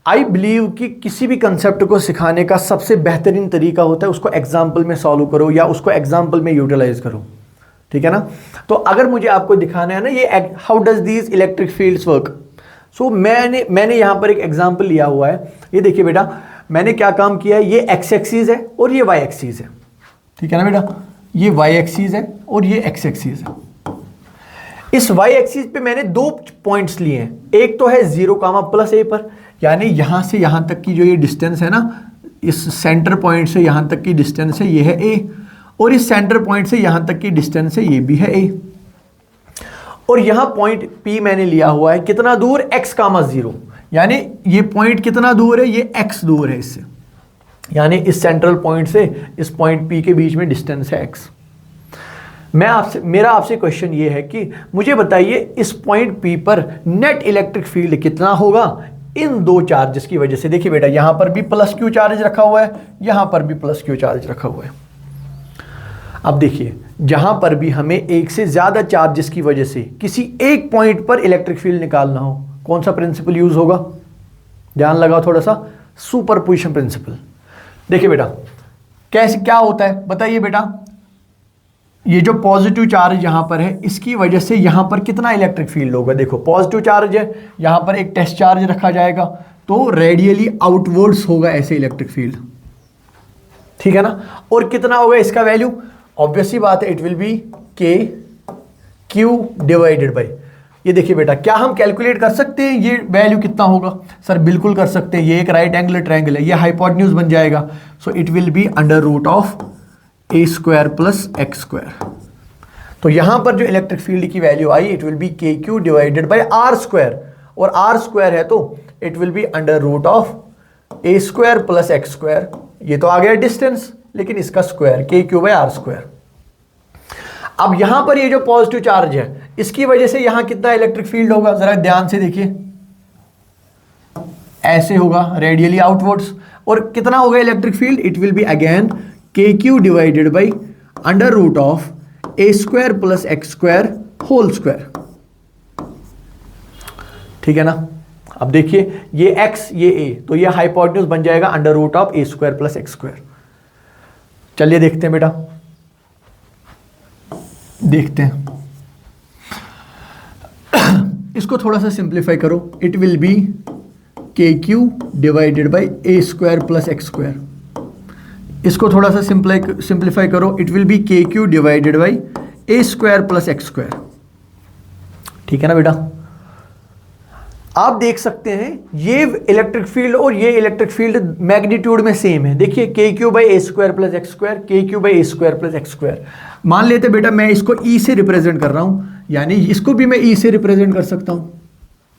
आई बिलीव कि किसी भी कंसेप्ट को सिखाने का सबसे बेहतरीन तरीका होता है उसको एग्जाम्पल में सॉल्व करो या उसको एग्जाम्पल में यूटिलाइज करो। ठीक है ना। तो अगर मुझे आपको दिखाना है ना ये how does these electric fields work, so मैंने यहां पर एक एग्जाम्पल लिया हुआ है। ये देखिए बेटा, मैंने क्या काम किया है, ये एक्स एक्सीज है और ये वाई एक्सीज है। ठीक है ना बेटा, ये वाई एक्सीज है और ये एक्स एक्सीज है। इस वाई एक्सीज पे मैंने 2 पॉइंट्स लिए हैं, एक तो है 0, a पर, यानी यहां से यहां तक की जो ये डिस्टेंस है ना, इस सेंटर पॉइंट से यहां तक की डिस्टेंस है, ये है a, और इस सेंटर पॉइंट से यहां तक की डिस्टेंस है, ये भी है a। और यहां पॉइंट P मैंने लिया हुआ है कितना दूर, x, 0, यानी ये पॉइंट कितना दूर है, ये x दूर है इससे, यानी इस सेंट्रल पॉइंट से इस पॉइंट P के बीच में डिस्टेंस है x। मेरा आपसे क्वेश्चन ये है कि मुझे बताइए इस पॉइंट P पर नेट इलेक्ट्रिक फील्ड कितना होगा इन 2 चार्जेस की वजह से। देखिए बेटा, यहां पर भी प्लस Q चार्ज रखा हुआ है, यहां पर भी प्लस Q चार्ज रखा हुआ है। अब देखिए, जहां पर भी हमें एक से ज्यादा चार्जेस की वजह से किसी एक पॉइंट पर इलेक्ट्रिक फील्ड निकालना हो, कौन सा प्रिंसिपल यूज होगा, ध्यान लगाओ थोड़ा सा, सुपरपोजिशन प्रिंसिपल। देखिए बेटा कैसे क्या होता है बताइए बेटा, ये जो पॉजिटिव चार्ज यहां पर है इसकी वजह से यहां पर कितना इलेक्ट्रिक फील्ड होगा। देखो पॉजिटिव चार्ज है, यहां पर एक टेस्ट चार्ज रखा जाएगा तो रेडियली आउटवर्ड्स होगा ऐसे इलेक्ट्रिक फील्ड। ठीक है ना। और कितना होगा इसका वैल्यू, ऑब्वियस सी बात है, it will be K Q divided by, ये देखिए बेटा क्या हम कैलकुलेट कर सकते हैं ये वैल्यू कितना होगा, सर बिल्कुल कर सकते हैं। ये एक राइट एंगल ट्रायंगल है, ये हाइपोटेन्यूज बन जाएगा, so it will be under root of a² plus x²। तो यहां पर जो इलेक्ट्रिक फील्ड की वैल्यू आई, it will be K Q divided by r², और r² है तो it will be under root of a² plus x²। ये तो आ गया डिस्टेंस, लेकिन इसका स्क्वायर के क्यू बाई r²। अब यहां पर ये जो पॉजिटिव चार्ज है इसकी वजह से यहां कितना इलेक्ट्रिक फील्ड होगा, जरा ध्यान से देखिए, ऐसे होगा रेडियली आउटवर्ड्स। और कितना होगा electric field, it will be again k Q divided by under root of a² plus x² whole square. ठीक है ना। अब देखिए ये x ये a, तो ये हाइपोटेन्यूज बन जाएगा under root of a² plus x²। चलिए देखते हैं बेटा, देखते हैं इसको थोड़ा सा सिंप्लीफाई करो, it will be K Q divided by a² plus x²। इसको थोड़ा सा सिंप्लीफाई करो, it will be K Q divided by a² plus x²। ठीक है ना बेटा। आप देख सकते हैं ये इलेक्ट्रिक फील्ड और ये इलेक्ट्रिक फील्ड मैग्नीट्यूड में सेम है। देखिए के Q by a² plus x², के Q by a² plus x²। मान लेते बेटा मैं इसको E से रिप्रेजेंट कर रहा हूं, यानी इसको भी मैं E से रिप्रेजेंट कर सकता हूं।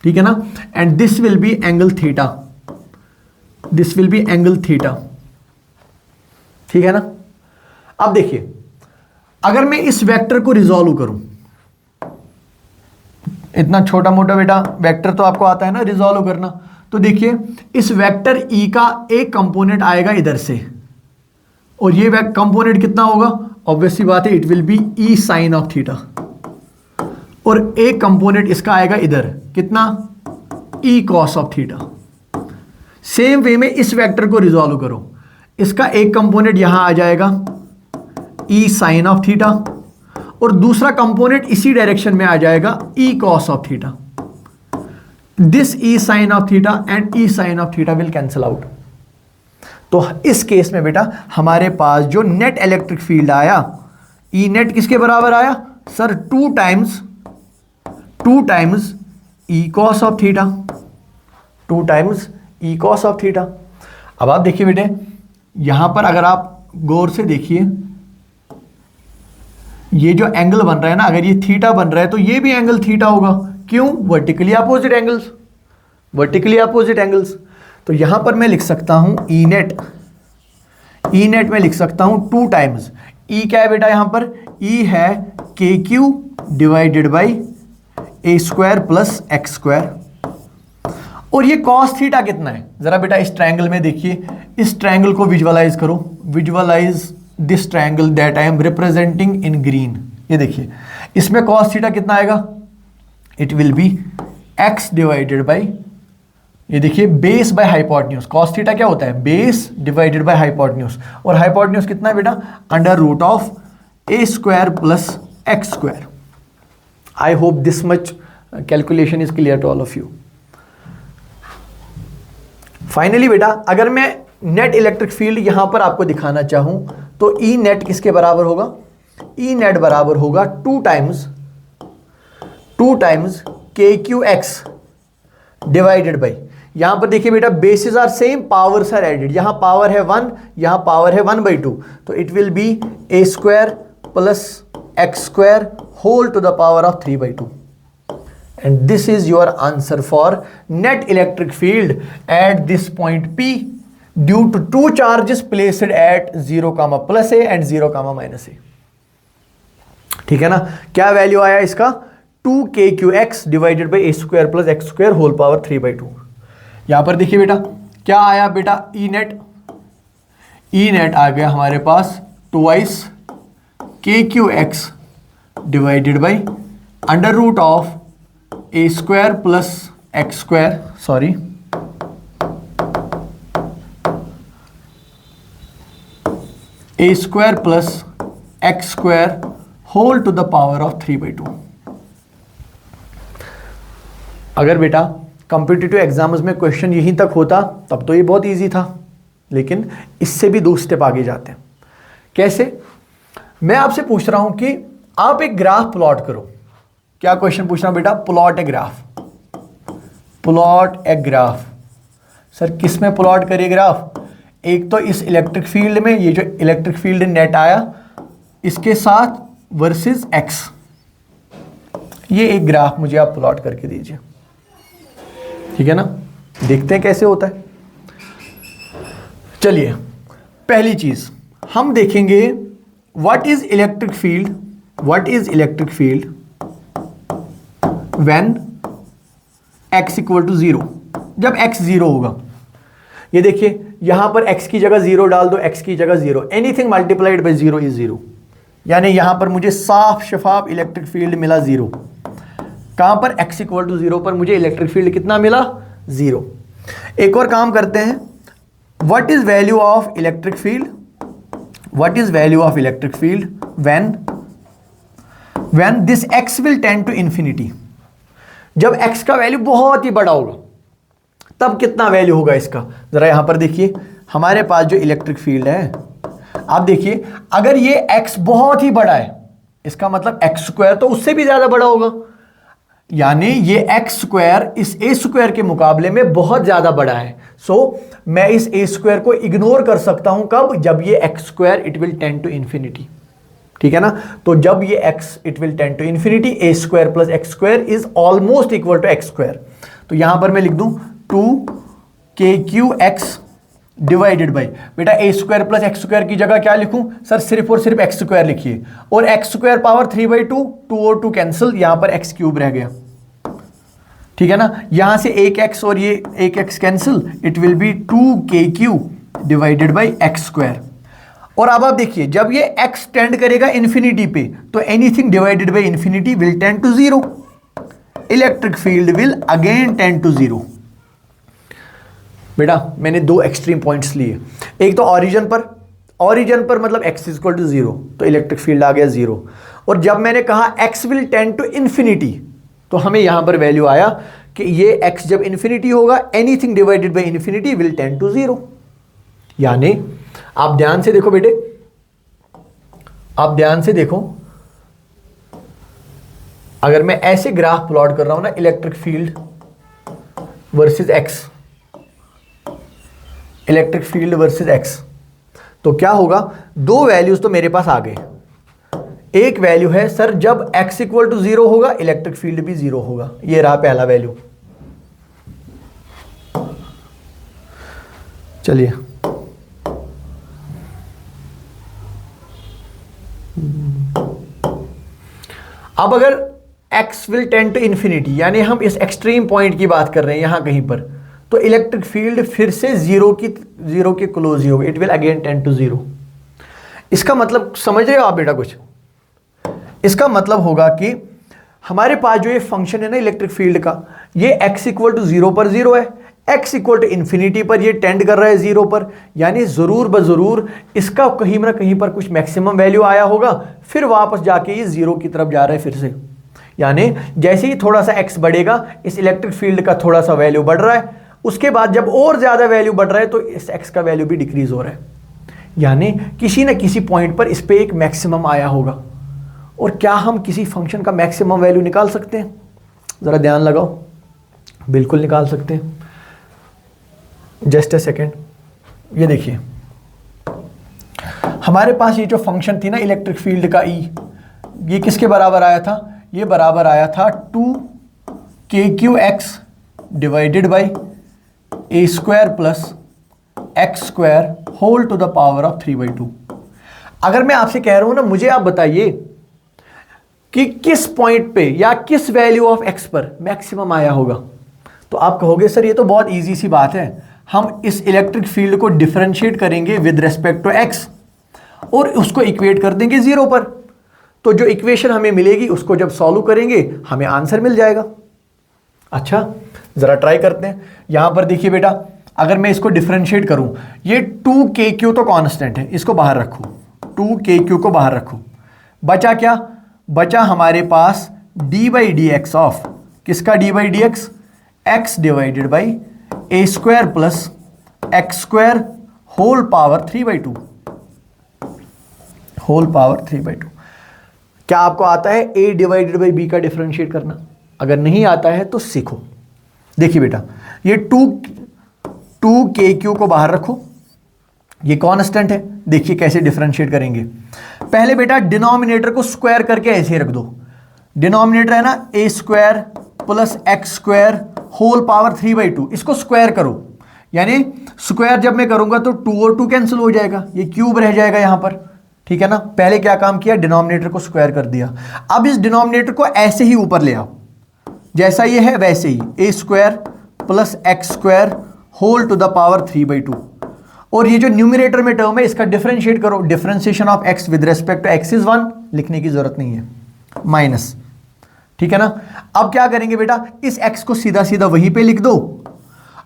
ठीक है ना। And this will B angle theta, this will B angle theta. ठीक है ना। अब देखिए अगर मैं इस वेक्टर को रिजॉल्व करूं, इतना छोटा मोटा बेटा वेक्टर तो आपको आता है ना रिजॉल्व करना, तो देखिए इस वेक्टर E का एक कंपोनेंट आएगा इधर से, और ये कंपोनेंट कितना होगा, ऑब्वियस सी बात है, it will be E sine of theta. और एक कंपोनेंट इसका आएगा इधर, कितना, E cos of theta. Same way में इस वेक्टर को रिजॉल्व करो, इसका एक कंपोनेंट यहां आ जाएगा E साइन ऑफ थीटा, और दूसरा कंपोनेंट इसी डायरेक्शन में आ जाएगा E cos of theta. This E sine of theta and E sine of theta will cancel out. तो इस केस में बेटा हमारे पास जो नेट इलेक्ट्रिक फील्ड आया, E नेट किसके बराबर आया, sir 2 times E cos of theta, 2 times E cos of theta. अब आप देखिए बेटे, यहां पर अगर आप गौर से देखिए, ये जो एंगल बन रहा है ना, अगर ये थीटा बन रहा है तो ये भी एंगल थीटा होगा। क्यों? Vertically opposite angles, vertically opposite angles. तो यहां पर मैं लिख सकता हूं ई नेट, ई नेट में लिख सकता हूं 2 टाइम्स ई क्या है बेटा, यहां पर ई है K Q divided by a square plus x square. और ये कॉस थीटा कितना है, जरा बेटा इस ट्रायंगल में देखिए, इस ट्रायंगल को विजुअलाइज करो, visualize this triangle that I am representing in green. ये देखिए, इसमें कॉस थीटा कितना आएगा, it will be x divided by, ये देखिए base by hypotenuse. Cos theta क्या होता है, बेस डिवाइडेड बाय हाइपोटेन्यूज, और हाइपोटेन्यूज कितना है बेटा, under root of a square plus x square. I hope this much calculation is clear to all of you. Finally बेटा, अगर मैं नेट इलेक्ट्रिक फील्ड यहां पर आपको दिखाना चाहूं तो ई नेट किसके बराबर होगा, ई नेट बराबर होगा 2 टाइम्स के क्यू एक्स डिवाइडेड बाई, यहां पर देखिए बेटा basis are same, powers are added, यहां पावर है 1, यहां पावर है 1/2, तो it will be a square plus x square whole to the power of 3/2। and this is your answer for net electric field at this point P due to 2 charges placed at 0, plus A and 0, minus A। ठीक है ना, क्या value आया इसका, 2kqx divided by a square plus x square whole power 3/2। यहां पर देखिए बेटा क्या आया बेटा, ई नेट, ई नेट आ गया हमारे पास twice kqx divided by under root of a square plus x square, sorry a square plus x square whole to the power of 3/2। अगर बेटा कॉम्पिटिटिव एग्जाम्स में क्वेश्चन यहीं तक होता तब तो ये बहुत इजी था, लेकिन इससे भी 2 स्टेप आगे जाते हैं। कैसे? मैं आपसे पूछ रहा हूं कि आप एक ग्राफ प्लॉट करो। क्या क्वेश्चन पूछ रहा हूं बेटा, plot a graph, plot a graph. Sir किस में प्लॉट करिए ग्राफ, एक तो इस इलेक्ट्रिक फील्ड में, ये जो इलेक्ट्रिक फील्ड नेट आया इसके साथ वर्सेस एक्स, ये एक ग्राफ मुझे आप प्लॉट करके दीजिए। ठीक है ना, देखते हैं कैसे होता है। चलिए पहली चीज हम देखेंगे, what is electric field, what is electric field when x equal to 0, जब x 0 होगा। ये देखिए यहां पर x की जगह 0 डाल दो, x की जगह 0, एनीथिंग मल्टीप्लाइड बाय 0 इज 0, यानी यहां पर मुझे साफ शफाफ इलेक्ट्रिक फील्ड मिला 0। कहां पर, x इक्वल टू 0 पर मुझे इलेक्ट्रिक फील्ड कितना मिला, 0। एक और काम करते हैं, what is value of electric field, what is value of electric field when this x will tend to infinity, जब x का वैल्यू बहुत ही बड़ा होगा तब कितना वैल्यू होगा इसका। जरा यहां पर देखिए, हमारे पास जो इलेक्ट्रिक फील्ड है, आप देखिए अगर ये x बहुत ही बड़ा है, इसका मतलब x स्क्वायर तो उससे भी ज्यादा बड़ा होगा, यानी ये x स्क्वायर इस a स्क्वायर के मुकाबले में बहुत ज्यादा बड़ा है। सो मैं इस a स्क्वायर को इग्नोर कर सकता हूं, कब, जब ये x square it will tend to infinity. ठीक है ना, तो जब ये x it will tend to infinity, a square plus x square is almost equal to x square. तो यहां पर मैं लिख दूं 2kqx डिवाइडेड बाई, बेटा ए स्क्वायर प्लस एक्स स्क्वायर की जगह क्या लिखूं, सर सिर्फ और सिर्फ एक्स स्क्वायर लिखिए, और एक्स स्क्वायर पावर 3/2, 2 और 2 कैंसिल, यहां पर एक्स क्यूब रह गया। ठीक है ना, यहां से एक एक्स और ये एक x cancel, it will B 2kq divided by x square. और अब आप देखिए जब ये x टेंड करेगा इन्फिनिटी पे, तो anything divided by infinity will tend to 0, electric field will again tend to 0। बेटा मैंने 2 एक्सट्रीम पॉइंट्स लिए, एक तो ओरिजिन पर मतलब x इज इक्वल टू 0, तो इलेक्ट्रिक फील्ड आ गया 0, और जब मैंने कहा x will tend to infinity, तो हमें यहां पर वैल्यू आया कि ये x जब इन्फिनिटी होगा, anything divided by infinity will tend to 0। यानी आप ध्यान से देखो बेटे, आप ध्यान से देखो, अगर मैं ऐसे ग्राफ प्लॉट कर रहा हूं ना, electric field versus x, electric field versus x, तो क्या होगा, दो वैल्यूज तो मेरे पास आ गए। एक वैल्यू है सर जब x इक्वल टू 0 होगा इलेक्ट्रिक फील्ड भी 0 होगा, ये रहा पहला वैल्यू। चलिए अब अगर x will tend to infinity, यानी हम इस एक्सट्रीम पॉइंट की बात कर रहे हैं यहां कहीं पर, तो इलेक्ट्रिक फील्ड फिर से जीरो के क्लोज ही होगा, it will again tend to 0। इसका मतलब समझ रहे हो आप बेटा कुछ? इसका मतलब होगा कि हमारे पास जो ये फंक्शन है ना इलेक्ट्रिक फील्ड का, ये x इक्वल टू 0 पर 0 है, x इक्वल टू इन्फिनिटी पर ये टेंड कर रहा है 0 पर, यानी जरूर बजरूर इसका कहीं ना कहीं पर कुछ मैक्सिमम वैल्यू आया होगा, फिर वापस जाके ये 0 की तरफ जा रहा है फिर से। यानी जैसे ही थोड़ा सा x बढ़ेगा इस इलेक्ट्रिक फील्ड का थोड़ा सा वैल्यू बढ़ रहा है, उसके बाद जब और ज्यादा वैल्यू बढ़ रहा है तो इस x का वैल्यू भी डिक्रीज हो रहा है, यानी किसी ना किसी पॉइंट पर इस पे एक मैक्सिमम आया होगा। और क्या हम किसी फंक्शन का मैक्सिमम वैल्यू निकाल सकते हैं? जरा ध्यान लगाओ, बिल्कुल निकाल सकते हैं। जस्ट अ सेकेंड, ये देखिए हमारे पास ये जो फंक्शन थी ना इलेक्ट्रिक फील्ड का E, ये किसके बराबर आया था? ये बराबर आया था 2kqx divided by a square plus x square whole to the power of 3/2। अगर मैं आपसे कह रहा हूं ना, मुझे आप बताइए कि किस पॉइंट पे या किस वैल्यू ऑफ x पर मैक्सिमम आया होगा, तो आप कहोगे सर ये तो बहुत इजी सी बात है, हम इस इलेक्ट्रिक फील्ड को डिफरेंशिएट करेंगे विद रेस्पेक्ट टू x और उसको इक्वेट कर देंगे 0 पर, तो जो इक्वेशन हमें मिलेगी उसको जब सॉल्व करेंगे हमें आंसर मिल जाएगा। अच्छा जरा ट्राई करते हैं। यहां पर देखिए बेटा, अगर मैं इसको डिफरेंशिएट करूं, ये 2kq तो कांस्टेंट है, इसको बाहर रखो, 2kq को बाहर रखो, बचा क्या? बचा हमारे पास d by d x of, किसका d by d x? X divided by a square plus x square whole power 3/2, whole power 3/2। क्या आपको आता है a डिवाइडेड बाई b का डिफरेंशिएट करना? अगर नहीं आता है तो सीखो। देखिए बेटा, ये 2kq को बाहर रखो, ये कांस्टेंट है, देखिए कैसे डिफरेंशिएट करेंगे। पहले बेटा डिनोमिनेटर को स्क्वायर करके ऐसे रख दो, डिनोमिनेटर है ना a square plus x square whole power 3/2, इसको स्क्वायर करो, यानी स्क्वायर जब मैं करूंगा तो 2 और 2 कैंसिल हो जाएगा, ये क्यूब रह जाएगा यहां पर, ठीक है ना। पहले क्या काम किया, डिनोमिनेटर को स्क्वायर कर दिया। अब इस डिनोमिनेटर को ऐसे ही ऊपर ले आओ, जैसा ये है वैसे ही, a square plus x square whole to the power 3/2, और ये जो न्यूमरेटर में टर्म है इसका डिफरेंशिएट करो, differentiation of x with respect to x is 1, लिखने की जरूरत नहीं है, माइनस, ठीक है ना। अब क्या करेंगे बेटा, इस x को सीधा सीधा वहीं पे लिख दो।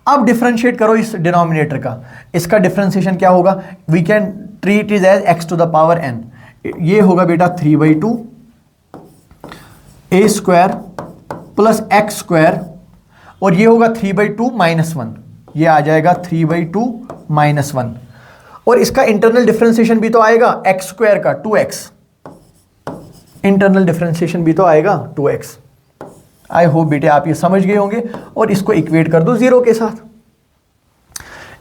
अब डिफरेंशिएट करो इस डिनोमिनेटर का, इसका डिफरेंशिएशन क्या होगा, we can treat it as x to the power n, ये होगा बेटा 3/2 a square plus x square, और ये होगा 3/2 माइनस 1, ये आ जाएगा 3/2 माइनस 1, और इसका इंटरनल डिफरेंशिएशन भी तो आएगा एक्स स्क्वायर का 2x, इंटरनल डिफरेंशिएशन भी तो आएगा 2x। आई होप बेटे आप ये समझ गए होंगे। और इसको इक्वेट कर दो 0 के साथ,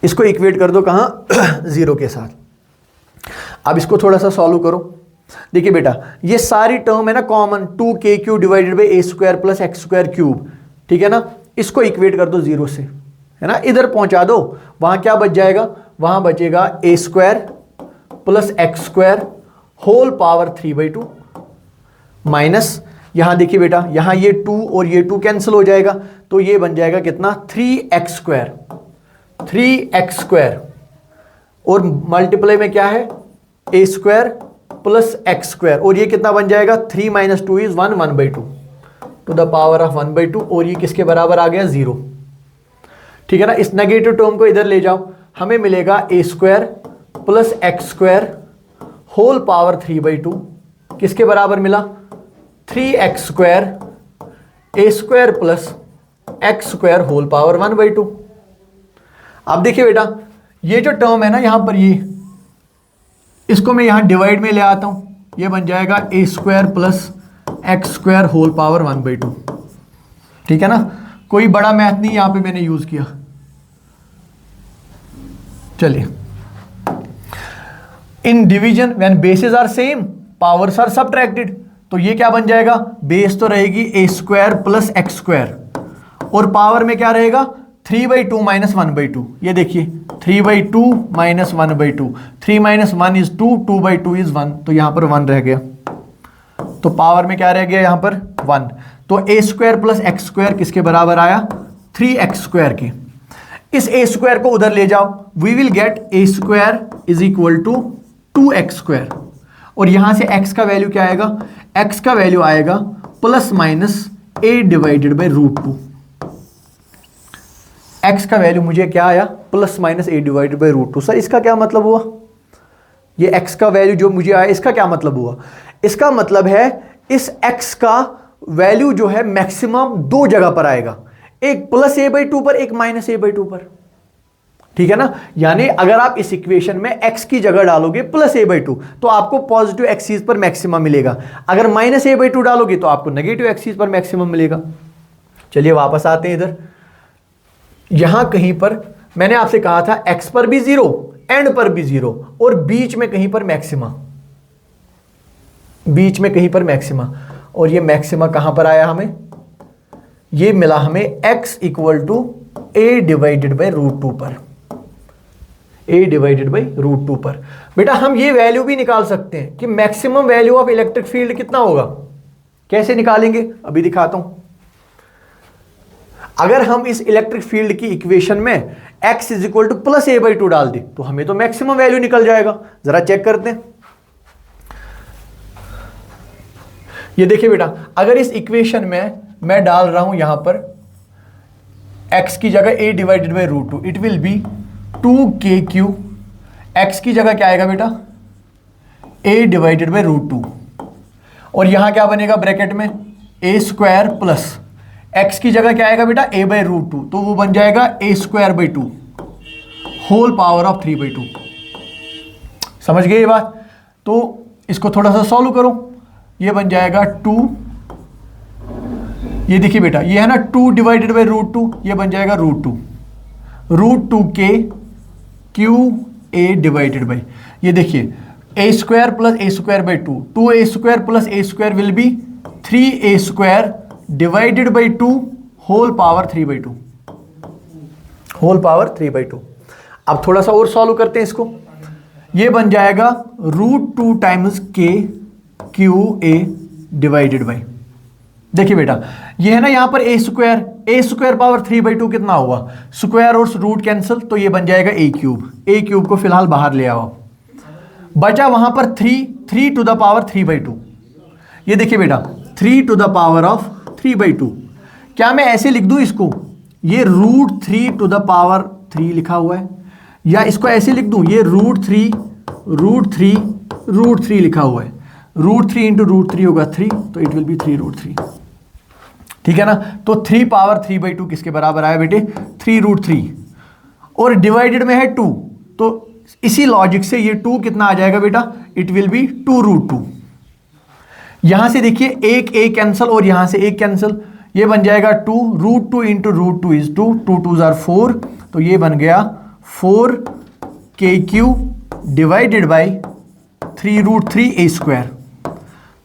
इसको इक्वेट कर दो कहां 0 के साथ। अब इसको थोड़ा सा सॉल्व करो। देखिए बेटा, ये सारी टर्म है ना common, 2kq divided by a square plus x square cube, ठीक है ना, इसको इक्वेट कर दो 0 से, है ना, इधर पहुंचा दो, वहां क्या बच जाएगा, वहां बचेगा a square plus x square whole power 3/2 minus, यहां देखिए बेटा, यहां ये 2 और ये 2 कैंसिल हो जाएगा, तो ये बन जाएगा कितना, 3x स्क्वायर, 3x स्क्वायर, और मल्टीप्लाई में क्या है, a square plus x square, और ये कितना बन जाएगा, 3 minus 2 is 1, 1/2 to the power of 1/2, और ये किसके बराबर आ गया, 0, ठीक है ना। इस नेगेटिव टर्म को इधर ले जाओ, हमें मिलेगा a square plus x square whole power 3/2, किसके बराबर मिला, 3x square a square plus x square whole power 1/2। अब देखिए बेटा, ये जो टर्म है ना यहां पर, ये इसको मैं यहां डिवाइड में ले आता हूं, ये बन जाएगा a square plus x square whole power 1/2। ठीक है ना, कोई बड़ा मैथ नहीं यहां पे मैंने यूज किया। चलिए, in division when bases are same powers are subtracted, तो ये क्या बन जाएगा, बेस तो रहेगी a square plus x square और पावर में क्या रहेगा 3/2 माइनस 1/2। ये देखिए 3/2 माइनस 1/2, 3 माइनस 1 इज 2, 2/2 इज 1, तो यहां पर 1 रह गया, तो पावर में क्या रह गया यहां पर 1। तो ए स्क्वायर प्लस एक्स स्क्वायर किसके बराबर आया, 3x स्क्वायर के। इस ए स्क्वायर को उधर ले जाओ, we will get a square is equal to 2x square, और यहां से x का वैल्यू क्या आएगा, x का वैल्यू आएगा plus minus a divided by √2। x का वैल्यू मुझे क्या आया, plus minus a divided by √2। Sir इसका क्या मतलब हुआ, ये x का वैल्यू जो मुझे आया इसका क्या मतलब हुआ, इसका मतलब है इस x का वैल्यू जो है मैक्सिमम दो जगह पर आएगा, एक प्लस a/2 पर, एक माइनस a/2 पर। ठीक है ना, यानी अगर आप इस इक्वेशन में x की जगह डालोगे प्लस a/2 तो आपको पॉजिटिव एक्सिस पर मैक्सिमम मिलेगा, अगर माइनस a/2 डालोगे तो आपको नेगेटिव एक्सिस पर मैक्सिमम मिलेगा। चलिए वापस आते हैं इधर, यहां कहीं पर मैंने आपसे कहा था x पर भी 0, एंड पर भी 0, और बीच में कहीं पर मैक्सिमा, बीच में कहीं पर मैक्सिमा, और ये मैक्सिमा कहां पर आया हमें, ये मिला हमें x equal to a divided by √2 पर, a डिवाइडेड बाई √2 पर। बेटा हम ये वैल्यू भी निकाल सकते हैं कि maximum value of electric field कितना होगा, कैसे निकालेंगे अभी दिखाता हूं। अगर हम इस इलेक्ट्रिक फील्ड की इक्वेशन में x is equal two plus a/2 डाल दें तो हमें तो मैक्सिमम वैल्यू निकल जाएगा। जरा चेक करते हैं, ये देखिए बेटा, अगर इस इक्वेशन में मैं डाल रहा हूं यहां पर x की जगह a divided by √2, it will B 2kq, x की जगह क्या आएगा बेटा, a डिवाइडेड बाई √2, और यहां क्या बनेगा ब्रैकेट में a स्क्वायर प्लस x की जगह क्या आएगा बेटा a/√2, तो वो बन जाएगा a square by 2 whole power of 3/2। समझ गए ये बात, तो इसको थोड़ा सा सॉल्व करो, ये बन जाएगा 2, ये देखिए बेटा ये है ना 2 डिवाइडेड बाई √2, ये बन जाएगा √2k q a divided by, ये देखिए a square plus a square by 2, 2a square plus a square will be 3a square divided by 2 whole power 3/2, whole power 3/2। अब थोड़ा सा और सॉल्व करते हैं इसको, ये बन जाएगा √2 times k q a divided by, देखिए बेटा ये है ना यहां पर a स्क्वायर पावर 3/2 कितना हुआ, स्क्वायर और रूट कैंसिल, तो ये बन जाएगा a क्यूब को फिलहाल बाहर ले आओ, बचा वहां पर 3 टू द पावर 3/2। ये देखिए बेटा 3 टू द पावर ऑफ 3/2, क्या मैं ऐसे लिख दूं इसको, ये √3 टू द पावर 3 लिखा हुआ है, या इसको ऐसे लिख दूं, ये √3 लिखा हुआ है, √3 इंटू √3 होगा 3, तो इट विल बी 3√3। ठीक है ना, तो 3 पावर 3/2 किसके बराबर आया बेटे, 3√3, और डिवाइडेड में है 2, तो इसी लॉजिक से ये 2 कितना आ जाएगा बेटा, इट विल बी 2√2। यहां से देखिए एक a कैंसिल और यहां से एक कैंसिल, ये बन जाएगा 2, √2 इंटू √2 इज 2, 2 2s आर 4, तो ये बन गया 4kq divided by 3√3 a square.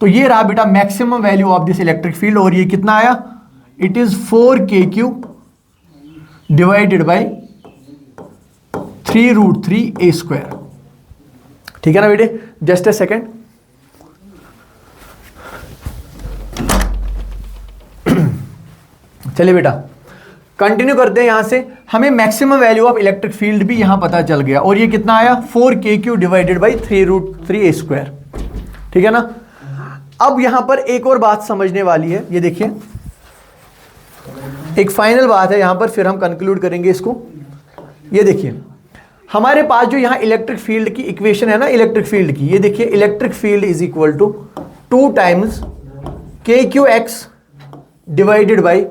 तो ये रहा बेटा maximum value of this electric field, और ये कितना आया, it is 4kq divided by 3√3 a square. ठीक है ना बेटे, जस्ट ए सेकेंड, चलिए बेटा कंटिन्यू करते हैं। यहां से हमें maximum value of electric field भी यहां पता चल गया, और ये कितना आया 4kq divided by 3√3 a square. ठीक है ना, अब यहां पर एक और बात समझने वाली है, ये देखिए एक फाइनल बात है यहां पर, फिर हम कंक्लूड करेंगे इसको। ये देखिए हमारे पास जो यहां इलेक्ट्रिक फील्ड की इक्वेशन है ना इलेक्ट्रिक फील्ड की, ये देखिए electric field is equal to 2 times kqx divided by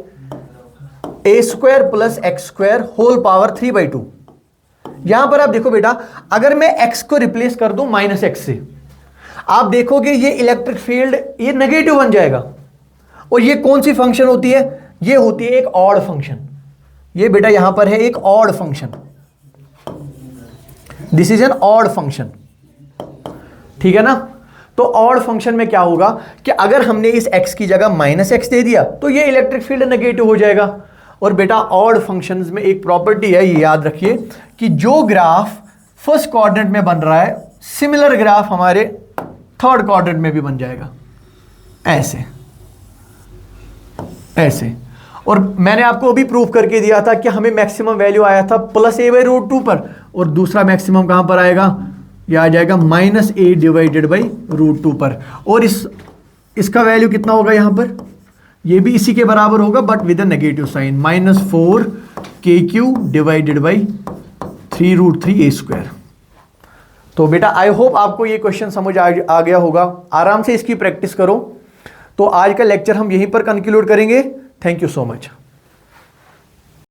a square plus x square whole power 3/2। यहां पर आप देखो बेटा, अगर मैं x को रिप्लेस कर दूं -x से, आप देखोगे ये इलेक्ट्रिक फील्ड ये नेगेटिव बन जाएगा। और ये कौन सी फंक्शन होती है? ये होती है एक ऑड फंक्शन। ये बेटा यहां पर है एक odd function, this is an odd function, ठीक है ना। तो ऑड फंक्शन में क्या होगा कि अगर हमने इस x की जगह -x दे दिया तो ये इलेक्ट्रिक फील्ड नेगेटिव हो जाएगा। और बेटा ऑड फंक्शंस में एक प्रॉपर्टी है, ये याद रखिए, कि जो ग्राफ फर्स्ट क्वाड्रेंट में बन रहा है सिमिलर ग्राफ हमारे थर्ड क्वाड्रेंट में भी बन जाएगा, ऐसे ऐसे। और मैंने आपको अभी प्रूव करके दिया था कि हमें मैक्सिमम वैल्यू आया था +a/√2 पर, और दूसरा मैक्सिमम कहां पर आएगा? ये आ जाएगा -a/√2 पर। और इसका वैल्यू कितना होगा यहां पर? ये भी इसी के बराबर होगा but with a negative sign, -4kq/3√3a²। तो बेटा आई होप आपको ये क्वेश्चन समझ आ गया होगा। आराम से इसकी प्रैक्टिस करो। तो आज का लेक्चर हम यहीं पर कंक्लूड करेंगे। Thank you so much.